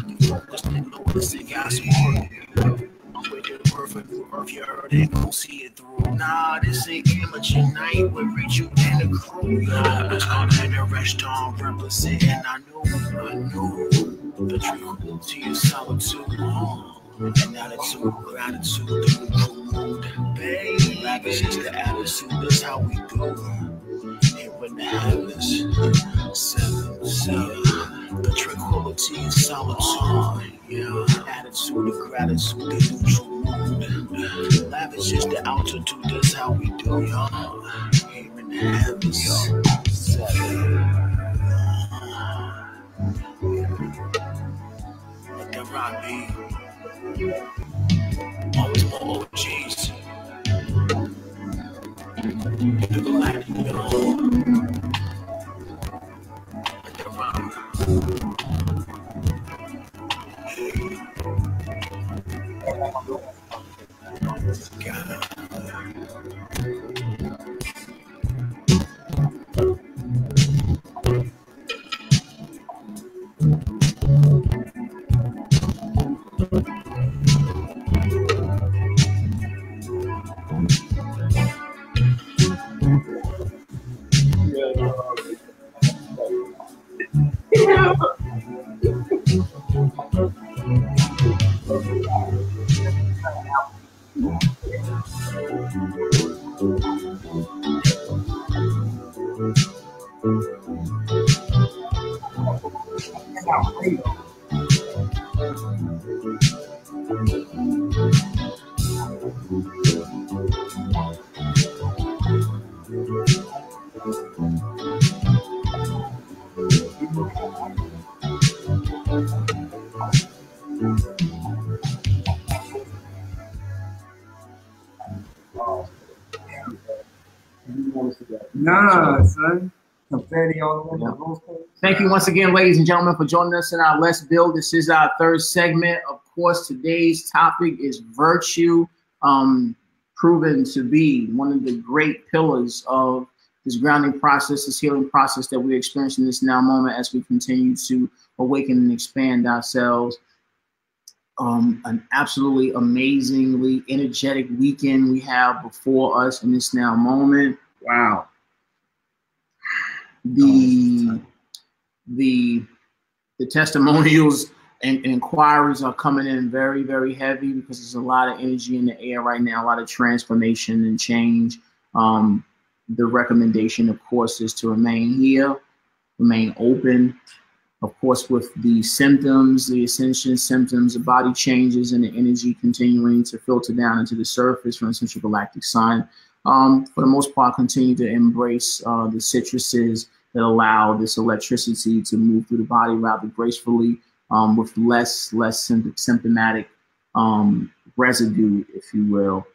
[SPEAKER 1] You focus and notice it got smart. I'm with the perfect earth, you heard it, go see it through. Nah, this ain't amateur night, we reach you in the crew. It's called in a restaurant representing. I knew the tranquility of solitude. And attitude, gratitude, the mood. Baby, lavish is the attitude, that's how we do. Here in the heavens, the tranquility and solitude. Yeah, attitude, the gratitude, the neutral mood. Lavish is the altitude, that's how we do, y'all. Here in the heavens, let that rock be. Always more OGs. The galactic middle. Let that rock. God.
[SPEAKER 8] Nah, son. Confetti all over the whole place.
[SPEAKER 3] Thank you once again, ladies and gentlemen, for joining us in our Let's Build. This is our third segment. Of course, today's topic is virtue, proven to be one of the great pillars of this grounding process, this healing process that we're experiencing this now moment as we continue to awaken and expand ourselves. An absolutely amazingly energetic weekend we have before us in this now moment. Wow. The testimonials and inquiries are coming in very, very heavy because there's a lot of energy in the air right now, a lot of transformation and change. The recommendation, of course, is to remain here, remain open. Of course, with the symptoms, the ascension symptoms, the body changes and the energy continuing to filter down into the surface from the central galactic sun. For the most part, continue to embrace the citruses that allow this electricity to move through the body rather gracefully, with less symptomatic residue, if you will.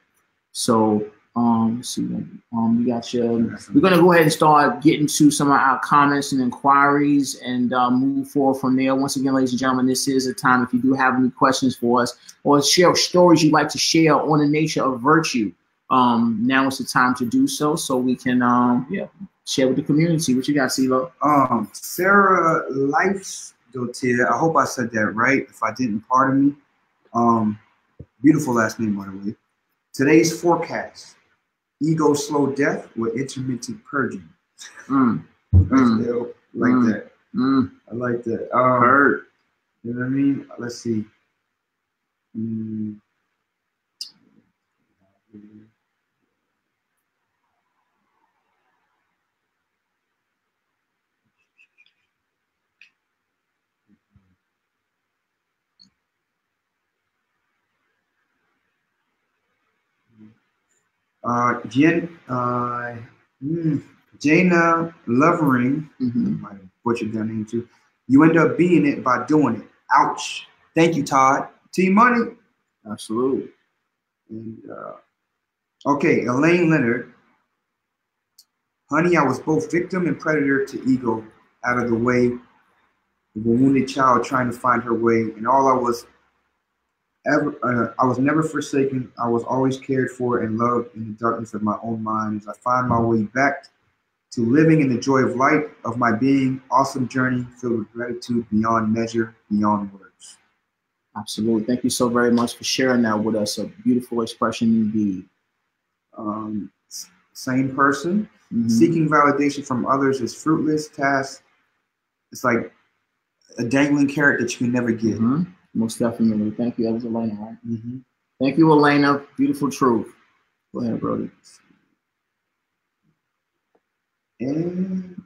[SPEAKER 3] So let's see, we got you. We're gonna go ahead and start getting to some of our comments and inquiries and move forward from there. Once again, ladies and gentlemen, this is a time if you do have any questions for us or share stories you'd like to share on the nature of virtue. Now is the time to do so we can share with the community. What you got, CeeLo?
[SPEAKER 8] Sarah Leifsdotir, I hope I said that right. If I didn't, pardon me. Beautiful last name, by the way. Today's forecast: ego slow death with intermittent purging. Like that. I like that. You know what I mean? Let's see. Jana Lovering, might have butchered that name too. You end up being it by doing it. Ouch. Thank you, Todd. Team Money.
[SPEAKER 3] Absolutely.
[SPEAKER 8] And okay, Elaine Leonard. Honey, I was both victim and predator to ego, out of the way of a wounded child trying to find her way, and all I was never forsaken. I was always cared for and loved in the darkness of my own mind as I find my way back to living in the joy of light of my being. Awesome journey filled with gratitude beyond measure, beyond words.
[SPEAKER 3] Absolutely. Thank you so very much for sharing that with us. A beautiful expression indeed.
[SPEAKER 8] Same person. Seeking validation from others is fruitless task. It's like a dangling carrot that you can never get.
[SPEAKER 3] Most definitely. Thank you. That was Elena, right? Thank you, Elena. Beautiful truth. Go ahead, Brody.
[SPEAKER 8] And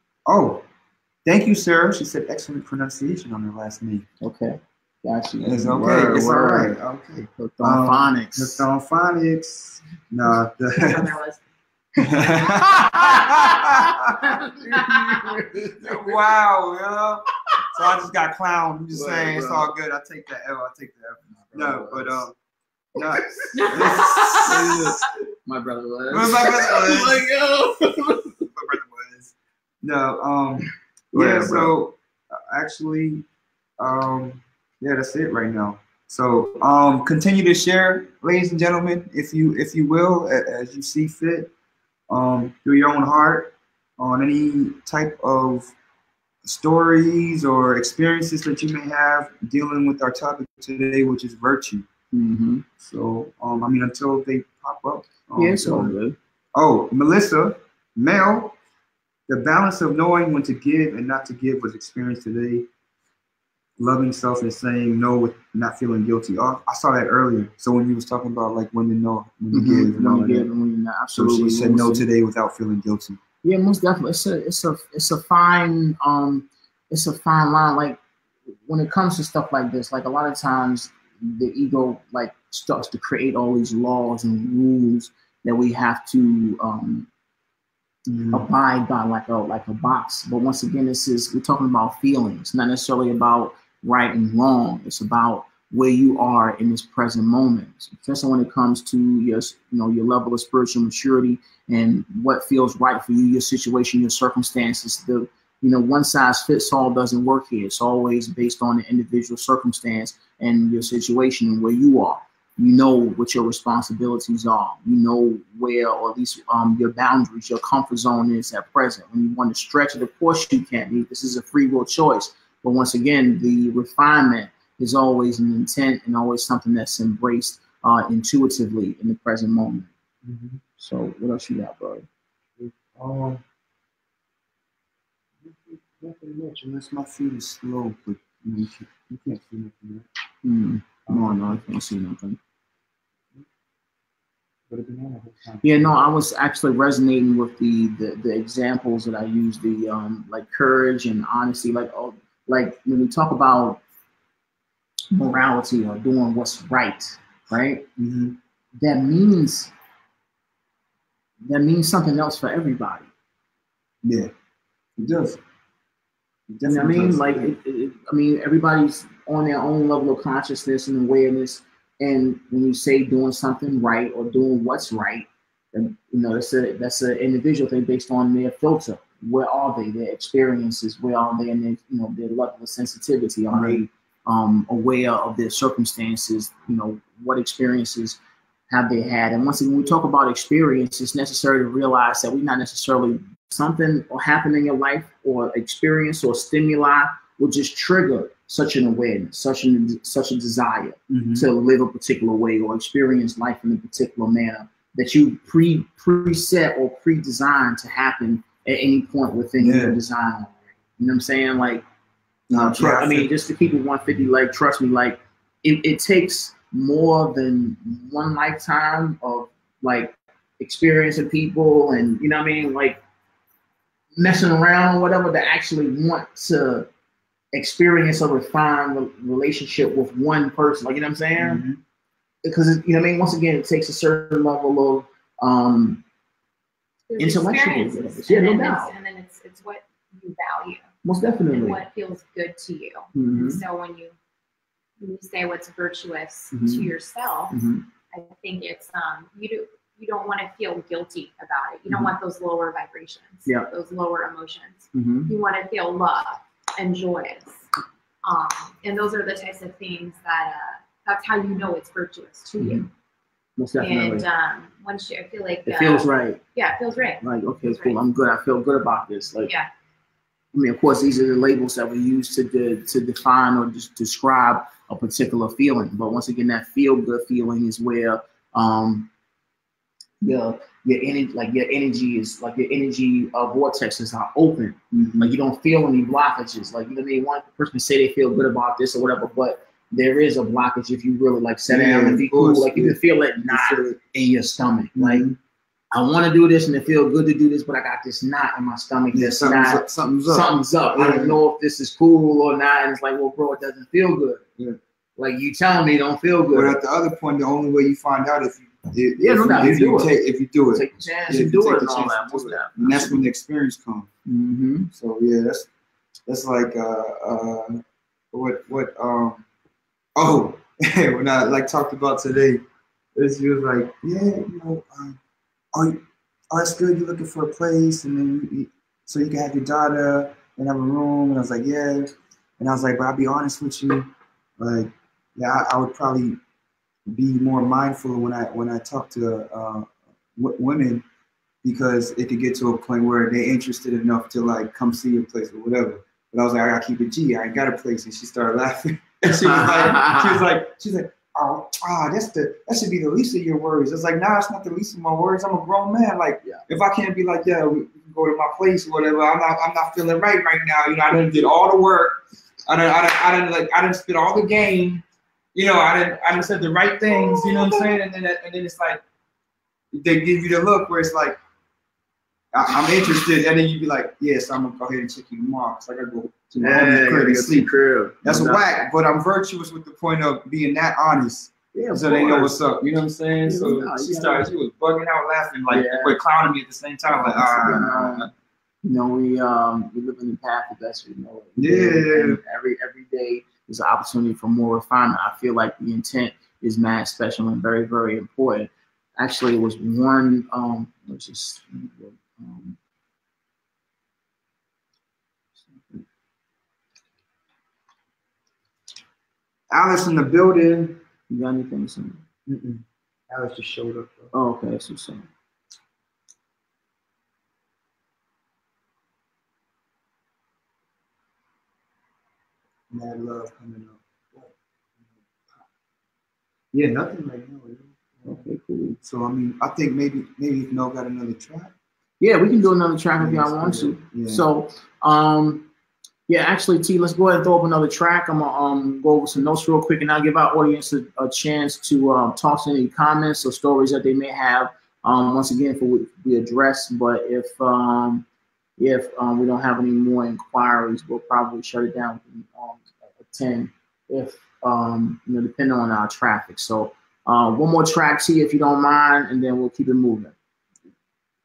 [SPEAKER 8] thank you, Sarah. She said excellent pronunciation on her last name.
[SPEAKER 3] Okay. Got you.
[SPEAKER 8] It's okay. It's all right. Okay.
[SPEAKER 3] Hooked on phonics.
[SPEAKER 8] Hooked on phonics. No. Wow, yo. So I just got clowned. I'm just saying, it's all good. I take that L. I take the F. No, but no.
[SPEAKER 3] My brother was.
[SPEAKER 8] My brother was. No. Yeah. So actually, yeah, that's it right now. So continue to share, ladies and gentlemen, if you will, as you see fit, through your own heart, on any type of stories or experiences that you may have dealing with our topic today, which is virtue. So I mean, until they pop up.
[SPEAKER 3] Yeah, it's all good.
[SPEAKER 8] Oh, Melissa, Mel, the balance of knowing when to give and not to give was experienced today. Loving self and saying no with not feeling guilty. Oh, I saw that earlier. So when you was talking about like when you know when you give and all that.
[SPEAKER 3] And when you're not, absolutely.
[SPEAKER 8] So she said no today without feeling guilty.
[SPEAKER 3] Yeah, most definitely. It's a fine line. Like when it comes to stuff like this, like a lot of times the ego like starts to create all these laws and rules that we have to abide by, like a box. But once again, we're talking about feelings, not necessarily about right and wrong. It's about where you are in this present moment, especially when it comes to your level of spiritual maturity and what feels right for you, your situation, your circumstances. One size fits all doesn't work here. It's always based on the individual circumstance and your situation and where you are. You know what your responsibilities are. You know where, or at least your boundaries, your comfort zone is at present. When you want to stretch it, of course you can. This is a free will choice. But once again, the refinement is always an intent and always something that's embraced intuitively in the present moment.
[SPEAKER 5] Mm-hmm.
[SPEAKER 3] So what else you got, brother?
[SPEAKER 5] Nothing much, unless my feet is slow, but you can't see nothing.
[SPEAKER 3] No, I can't see nothing.
[SPEAKER 5] Yeah,
[SPEAKER 3] no, I was actually resonating with the examples that I used, like courage and honesty, like when we talk about morality or doing what's right?
[SPEAKER 5] Mm-hmm.
[SPEAKER 3] That means something else for everybody.
[SPEAKER 5] Yeah, it does.
[SPEAKER 3] You know what I mean? Like, everybody's on their own level of consciousness and awareness. And when you say doing something right or doing what's right, then, that's an individual thing based on their filter. Where are they? Their experiences. Where are they in their level of sensitivity? Are they aware of their circumstances? What experiences have they had? And once again, when we talk about experience, it's necessary to realize that we're not necessarily something or happen in your life or experience or stimuli will just trigger such an awareness, such a desire to live a particular way or experience life in a particular manner that you preset or pre-designed to happen at any point within your design. You know what I'm saying? Like, just to keep it 150, like, trust me, like, it takes more than one lifetime of like experiencing people and like messing around or whatever to actually want to experience a refined relationship with one person. Like, you know what I'm saying? Because once again, it takes a certain level of intellectual.
[SPEAKER 6] Yeah, no doubt. And then it's what you value.
[SPEAKER 3] Most definitely.
[SPEAKER 6] And what feels good to you. So when you say what's virtuous to yourself, I think it's you don't want to feel guilty about it. You don't want those lower vibrations, those lower emotions. You want to feel love and joyous. And those are the types of things that's how you know it's virtuous to you.
[SPEAKER 3] Most definitely.
[SPEAKER 6] And once I feel like
[SPEAKER 3] it feels right.
[SPEAKER 6] Yeah, it feels right.
[SPEAKER 3] Like, okay, cool. Right. I'm good. I feel good about this. Like,
[SPEAKER 6] yeah.
[SPEAKER 3] Of course, these are the labels that we use to define or just describe a particular feeling. But once again, that feel-good feeling is where your energy vortexes are open. Like, you don't feel any blockages. Like, one person say they feel good about this or whatever, but there is a blockage if you really like sit down and be cool. Like, you can feel it knot in your stomach. Like, I want to do this and it feels good to do this, but I got this knot in my stomach. Something's up. I don't know if this is cool or not. And it's like, well, bro, it doesn't feel good. Yeah. Like, you telling me it don't feel good.
[SPEAKER 8] But at the other point, the only way you find out if you do it.
[SPEAKER 3] Take the chance and do it and all that.
[SPEAKER 8] And that's when the experience comes. So yeah, that's like when I like talked about today, she was like, that's good. You're looking for a place, and then so you can have your daughter and have a room. And I was like, yeah. And I was like, but I'll be honest with you, like, yeah, I would probably be more mindful when I talk to women, because it could get to a point where they're interested enough to like come see your place or whatever. But I was like, I gotta keep it G. I ain't got a place, and she started laughing. And she was like, oh, that should be the least of your worries. It's like, nah, it's not the least of my worries. I'm a grown man. Like, if I can't be like, we can go to my place or whatever. I'm not feeling right now. I didn't did all the work. I didn't spit all the game. I didn't said the right things. You know what I'm saying? And then it's like they give you the look where it's like, I'm interested, and then you'd be like, yes, I'm gonna go ahead and check you tomorrow because I gotta go to my homie's crib and sleep. That's a whack, but I'm virtuous with the point of being that honest. Yeah, so they know what's up. You know what I'm saying? Yeah, so she was bugging out, laughing, like but clowning me at the same time. Like,
[SPEAKER 3] you know, we live in the path of best we know.
[SPEAKER 8] Yeah.
[SPEAKER 3] And every day is an opportunity for more refinement. I feel like the intent is mad special and very, very important. Actually, it was one. Let's just.
[SPEAKER 8] Alice in the building.
[SPEAKER 3] You got anything to say?
[SPEAKER 8] Alice just showed up.
[SPEAKER 3] Oh, okay, that's what's up.
[SPEAKER 8] Mad love coming up. Yeah, nothing right now.
[SPEAKER 3] Okay, cool.
[SPEAKER 8] So I mean, I think maybe if Mel got another track.
[SPEAKER 3] Yeah, we can do another track if y'all want to. Yeah. So, yeah, actually, T, let's go ahead and throw up another track. I'm gonna go over some notes real quick, and I'll give our audience a chance to toss any comments or stories that they may have. Once again, for we address. But if we don't have any more inquiries, we'll probably shut it down at 10. If depending on our traffic. So one more track, T, if you don't mind, and then we'll keep it moving.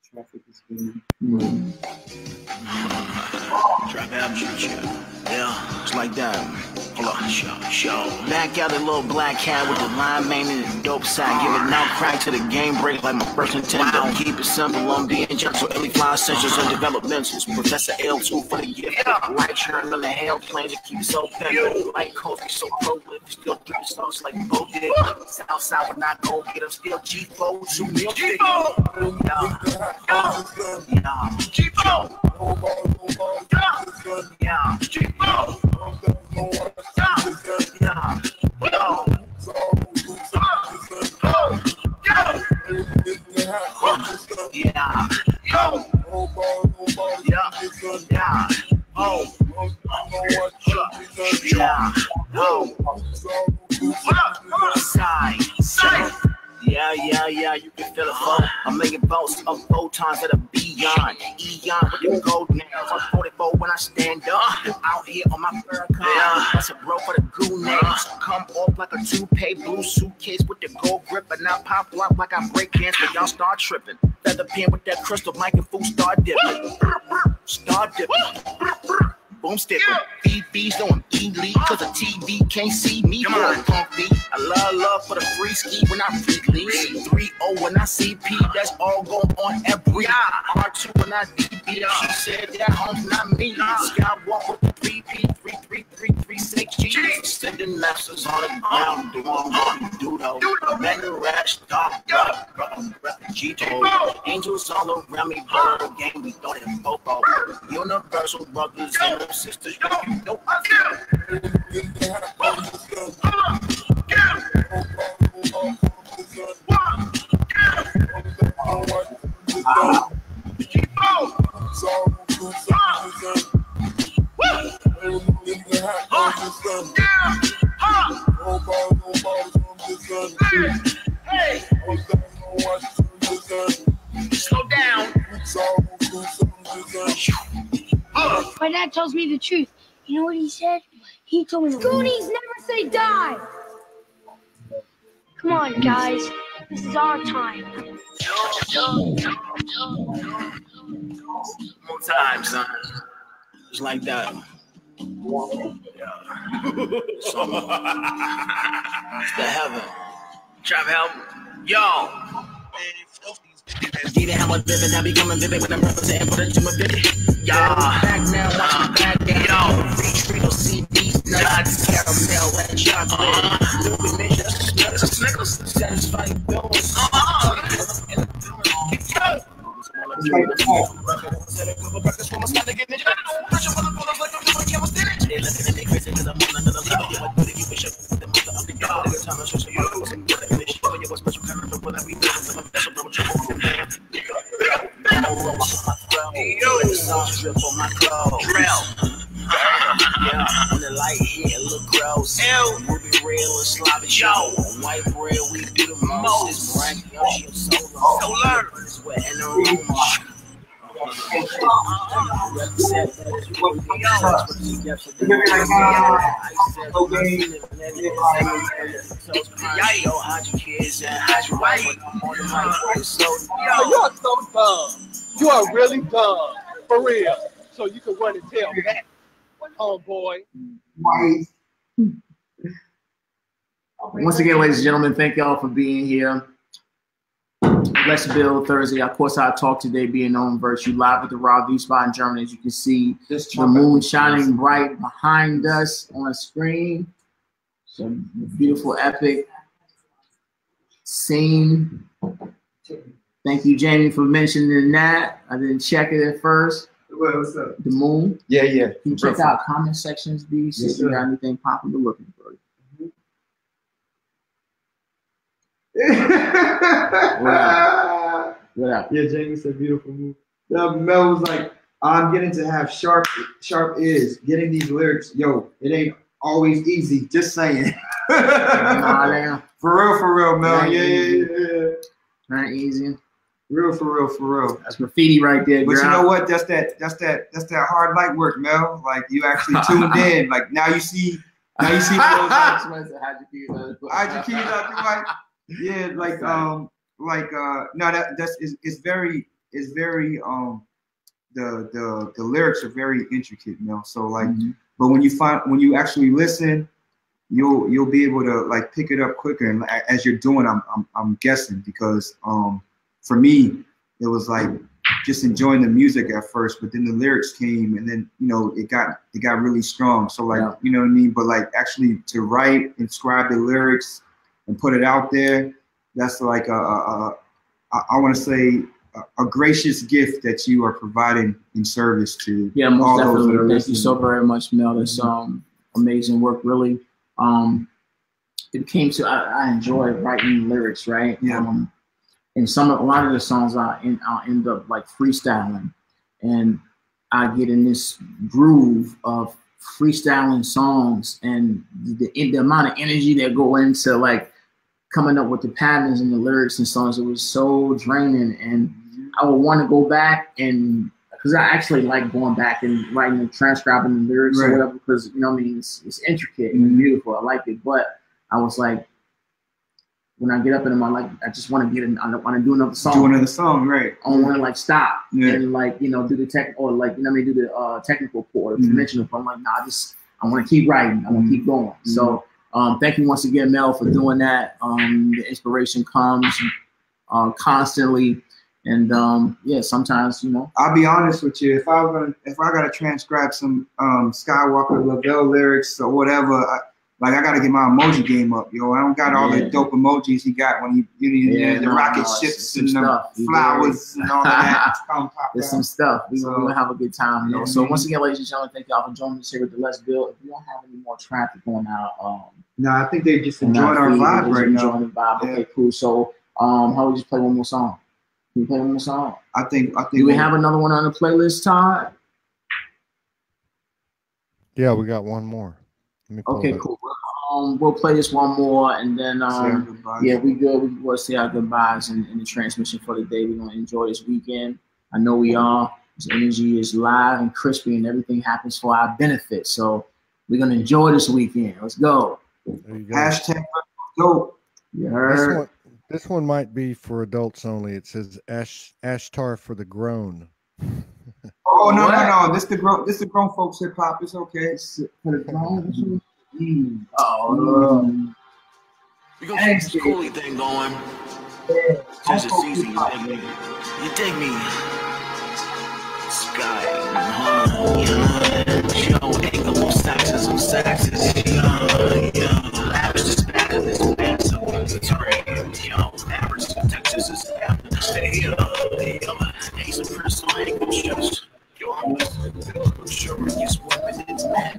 [SPEAKER 3] Traffic is good.
[SPEAKER 1] Trap out, yeah, it's like that. Hold on, show. Back out the little black cat with the line mane and the dope sack. Give it now crack to the game break like my first Nintendo. Keep it simple, I'm being gentle. Early fly essentials and developmentals. Professor L2 for the gift. Right turn on the hell plane to keep it so pimp. Like coffee, so prolific. Still keep it sauce like Bo did. South would not go get him. Still G4, 2 mil. G4! Yeah. G4! Yeah. G4! Yeah, you can feel it, folks. I'm making boats of photons that are beyond eon with the gold nails. I'm 44 when I stand up. Out here on my fur car. That's a bro for the goo names. Come off like a toupee, blue suitcase with the gold grip, and I pop up like I break dance, but y'all start tripping. Feather pen with that crystal mic and food start dipping. Start dipping. Boom stipping. BB's doing elite, cause the TV can't see me. Come on, punk beat. I love for the free ski when I free lead. 3-0 when I CP, that's all going on every R2 when I DB. She said that home's not me. Skywalk with the 3P, 33336G. Sending messages on the ground, doing what you do though. Men the rash, dog, refugee told. Angels all around me, ball game, we thought it Popo. Universal brothers and sisters, you know I feel. Slow down.
[SPEAKER 2] My dad tells me the truth. You know what he said? He told me Goonies never say die. Come on, guys. This is our time.
[SPEAKER 1] More time, son. Just like that. Yeah. So, it's the heaven. Trap help. Yo. Even how I'm living, I becoming vivid when I'm representing for the gym of vivid. Yeah. Back now, watch me back down. Yo. Free CDs, nuts, caramel, and chocolate. Little measure, Snickers, satisfying bills. Yeah, when the light hit, look gross. We'll be real and sloppy. Yo, white bread, we do the most. This brand, yo, she so long. So learn. It's wet in the room.
[SPEAKER 9] You're so dumb. You are really dumb. For real. So you can run and tell that. Homeboy.
[SPEAKER 3] Once again, ladies and gentlemen, thank y'all for being here. Let's Build Thursday. Of course, our talk today being on Virtue live at the Raw V spot in Germany. As you can see, the moon shining bright behind us on the screen. So beautiful, epic scene. Thank you, Jamie, for mentioning that. I didn't check it at first.
[SPEAKER 8] What's up?
[SPEAKER 3] The moon.
[SPEAKER 8] Yeah, yeah.
[SPEAKER 3] Can you check out comment sections, B? See if you got anything popular looking for you. What up?
[SPEAKER 8] Yeah, Jamie said beautiful move. Mel was like, I'm getting to have sharp ears. Getting these lyrics, yo, it ain't always easy. Just saying. For real, Mel. Yeah.
[SPEAKER 3] Not easy.
[SPEAKER 8] For real.
[SPEAKER 3] That's graffiti right there, girl.
[SPEAKER 8] But you know what? That's that hard light work, Mel. Like you actually tuned in. Like now you see those. Hide your keys out your mic. Yeah, no, it's very the lyrics are very intricate, Mel. So like, but when you actually listen, you'll be able to like pick it up quicker. And as you're doing, I'm guessing because for me, it was like just enjoying the music at first, but then the lyrics came, and then it got really strong. So like you know what I mean. But like actually to write, inscribe the lyrics, and put it out there, that's like I want to say a gracious gift that you are providing in service to
[SPEAKER 3] most
[SPEAKER 8] all those that are
[SPEAKER 3] Thank
[SPEAKER 8] listening.
[SPEAKER 3] you so very much, Mel. That's amazing work, really. It came to I enjoy writing lyrics, right? And a lot of the songs I end up like freestyling, and I get in this groove of freestyling songs, and the amount of energy that go into like coming up with the patterns and the lyrics and songs, it was so draining. And I would want to go back, and because I actually like going back and writing and transcribing the lyrics or whatever, because it's intricate and beautiful. I like it, but I was like, when I get up in them, I just want to get in. I want to do another song.
[SPEAKER 8] Do another song, right?
[SPEAKER 3] I don't want to like stop and like do the tech or like do the technical part, the conventional part. I'm like, nah, I want to keep writing. I want to keep going. So thank you once again, Mel, for doing that. The inspiration comes constantly, and sometimes
[SPEAKER 8] I'll be honest with you. If I gotta transcribe some Skywalker Vell lyrics or whatever. I gotta get my emoji game up, yo. I don't got all the dope emojis he got when the rocket ships and the flowers and all that.
[SPEAKER 3] There's some stuff. We're gonna have a good time, yo. So once again, ladies and gentlemen, thank y'all for joining us here with the Let's Build. If you don't have any more traffic going out,
[SPEAKER 8] no, I think they just enjoying our vibe right now.
[SPEAKER 3] Enjoying the vibe. Okay, cool. So how about we just play one more song? Can you play one more song?
[SPEAKER 8] I think.
[SPEAKER 3] Do we have another one on the playlist, Todd?
[SPEAKER 7] Yeah, we got one more.
[SPEAKER 3] Okay, cool. We'll play this one more, and then we good. We'll say our goodbyes in the transmission for the day. We're gonna enjoy this weekend. I know we are. This energy is live and crispy, and everything happens for our benefit. So we're gonna enjoy this weekend. Let's go.
[SPEAKER 7] There you go.
[SPEAKER 8] Hashtag dope.
[SPEAKER 3] You heard?
[SPEAKER 7] This one might be for adults only. It says Ashtar for the grown.
[SPEAKER 8] Oh no! This the grown folks hip hop. It's okay.
[SPEAKER 3] For the grown.
[SPEAKER 1] We're gonna keep this coolie thing going. Since it's easy, you dig me? Sky, yo, Anglo-Saxons, lavish this back of this man, so it's terrain, yo, average Texas is stay hey, some Chris, I ain't gonna stress. I'm sure it's women in that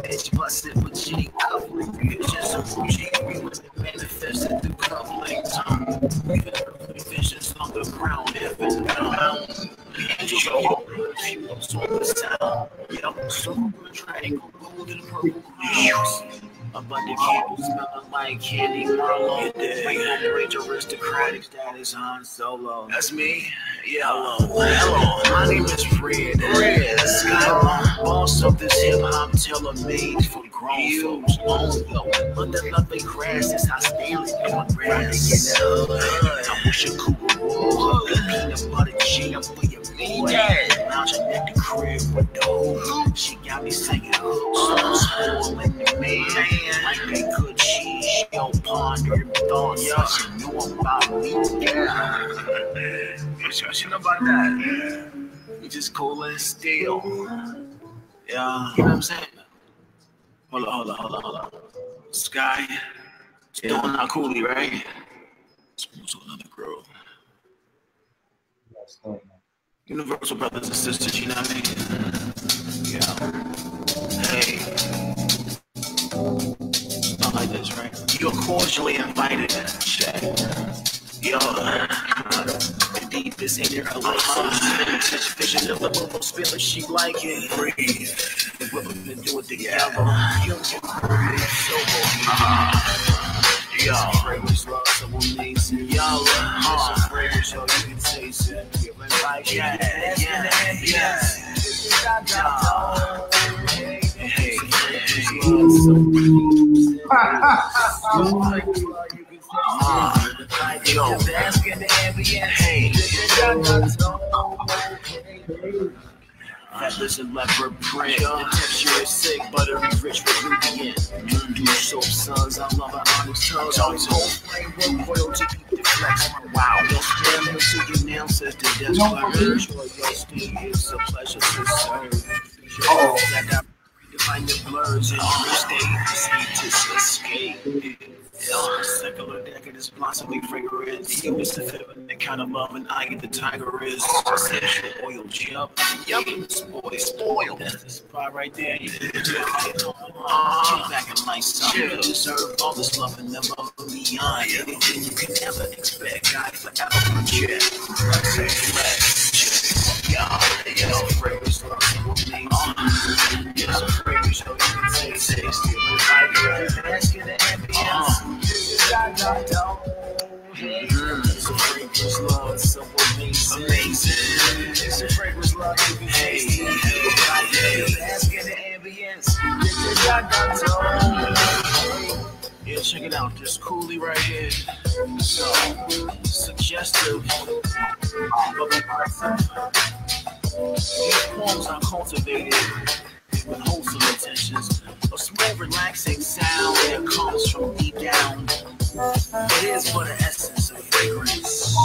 [SPEAKER 1] bitch busted with G covering bitches and bougie. We would manifested through coupling tongue. Visions on the ground, if and down. Fuels on the sound. Yo, silver triangle, golden purple. Abundant people smelling like candy Marlowe. Rainbow Bridge aristocratic status on solo. That's me. Yeah. Hello. My name is Fred. Skywalk, boss of this hip hop tailor-made for grown folks. Under nothing crash, that's how Stanley doing grass. I wish I could roll peanut butter jam for your baby. Lounging at the crib with dough. She got me singing hooks. Spoiling the man. Like that good cheese, she don't ponder them thoughts. She know about me. Yeah. What you know about that? You just cool and still. Yeah. You know what I'm saying? Hold on. Sky. Still not coolie, right? Let's move to another girl. Universal brothers and sisters, you know what I mean? Yeah. Hey. Not like this, right? You're cordially invited. Check. Yo. Indeed, this ain't your life. Touch vision of the bubble spiller, she like it. Breathe. We're gonna do it together. Yo. Yo, fragrance love so amazing. Yo, fragrance, yo, you can taste it. Feeling like yes. Hey, Feathers and leopard print. The texture is sick, buttery, rich with ingredient. Do soap suns, I love her honest tongues. Always whole flame, royalty, keep the flex. Wow, don't spare me to your nail, says the desk clerk. Enjoy your stay, it's a pleasure to serve. Oh, that got define the blurs and your state, to escape. Secular decadence, blossoming fragrance. You miss the feminine kind of love, and I get the tiger is essential oil. Yup, spoiled. That's the spot right there. You get back in life, you deserve all this love and never beyond anything you can ever expect. Guys, like I don't check. Yeah, fragrance love so amazing. Yeah, fragrance, so you can taste it. Asking the ambience. It's a fragrance love, so amazing. It's a fragrance love, you can taste it. Asking the ambience. Yeah, check it out, just coolly right here. So, suggestive, but impressive. These poems are cultivated with wholesome intentions. A small, relaxing sound that comes from deep down. It is for the essence of fragrance.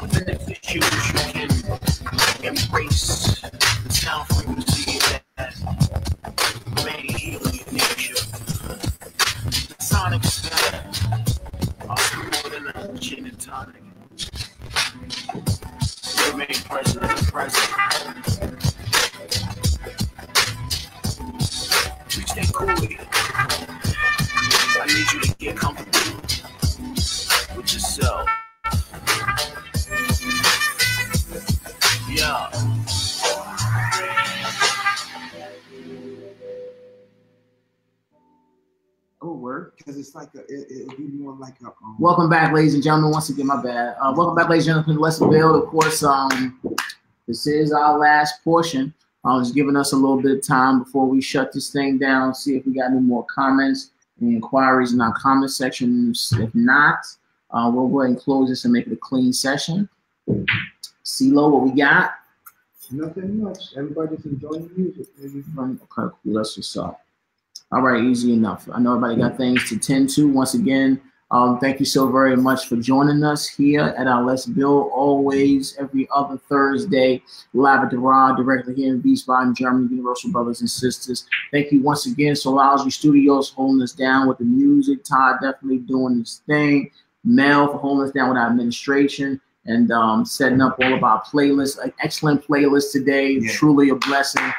[SPEAKER 1] Within the issues you can embrace the sound frequency that may heal your nature. The sonic sky are more than a gin and tonic. Remain present in the present. You stay cool. I need you to get comfortable with yourself. Yeah.
[SPEAKER 5] Oh, word, because it's like it'll be more like a.
[SPEAKER 3] Welcome back, ladies and gentlemen. Once again, my bad. Welcome back, ladies and gentlemen, to Let's Build. Of course, this is our last portion. Just giving us a little bit of time before we shut this thing down. See if we got any more comments and inquiries in our comment section. If not, we'll go ahead and close this and make it a clean session. CeeLo, what we got?
[SPEAKER 5] Nothing much. Everybody's enjoying the music.
[SPEAKER 3] Okay, cool. That's what's up. All right, easy enough. I know everybody got things to tend to. Once again, thank you so very much for joining us here at our Let's Build, always every other Thursday, live at the Raw, directly here in Wiesbaden, Germany, Universal Brothers and Sisters. Thank you once again, Solology Studios holding us down with the music. Todd definitely doing his thing. Mel for holding us down with our administration and setting up all of our playlists. An excellent playlist today. Yeah. Truly a blessing.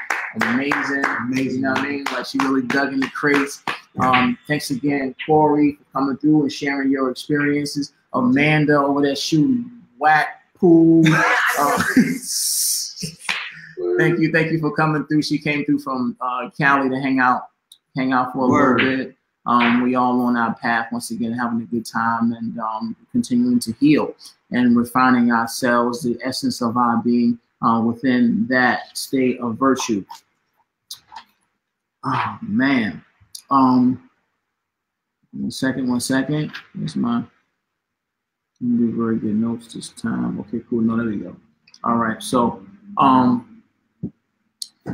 [SPEAKER 3] Amazing. You know what I mean? Like she really dug in the crates. Thanks again, Corey, for coming through and sharing your experiences. Amanda over there shooting whack pool. Thank you for coming through. She came through from Cali to hang out for a little bit. We all on our path once again, having a good time and continuing to heal and refining ourselves, the essence of our being within that state of virtue. Oh man. 1 second. Here's my do very good notes this time. Okay, cool. No, there we go. All right. So in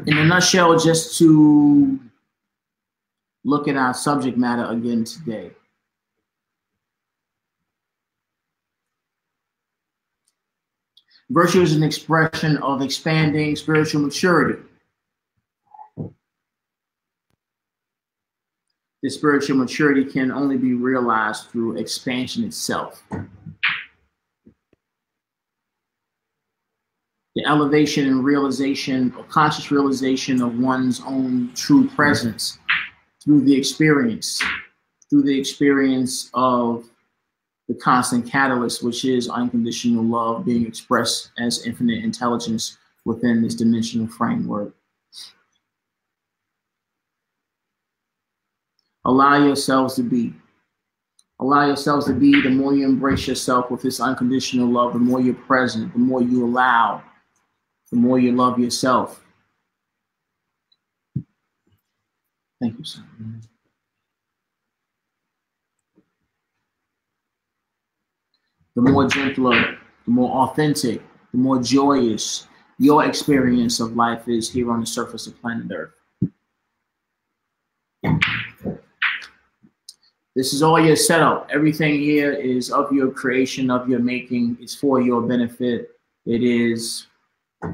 [SPEAKER 3] a nutshell, just to look at our subject matter again today. Virtue is an expression of expanding spiritual maturity. This spiritual maturity can only be realized through expansion itself. The elevation and realization, or conscious realization of one's own true presence through the experience of the constant catalyst, which is unconditional love being expressed as infinite intelligence within this dimensional framework. Allow yourselves to be. Allow yourselves to be. The more you embrace yourself with this unconditional love, the more you're present, the more you allow, the more you love yourself. Thank you, sir. The more gentler, the more authentic, the more joyous your experience of life is here on the surface of planet Earth. This is all your setup. Everything here is of your creation, of your making. It's for your benefit. It is a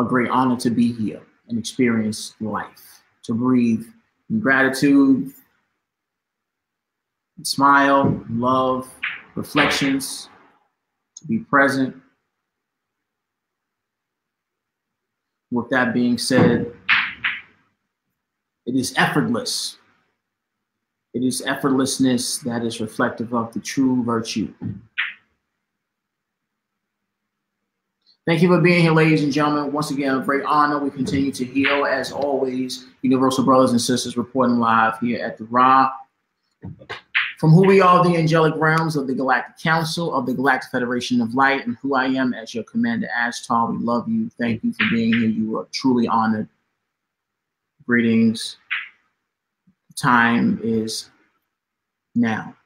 [SPEAKER 3] great honor to be here and experience life, to breathe in gratitude, smile, love, reflections, to be present. With that being said, it is effortless. It is effortlessness that is reflective of the true virtue. Thank you for being here, ladies and gentlemen. Once again, a great honor. We continue to heal, as always. Universal brothers and sisters reporting live here at the Ra. From who we are, the angelic realms of the Galactic Council, of the Galactic Federation of Light, and who I am as your Commander Ashtar. We love you. Thank you for being here. You are truly honored. Greetings. Time is now.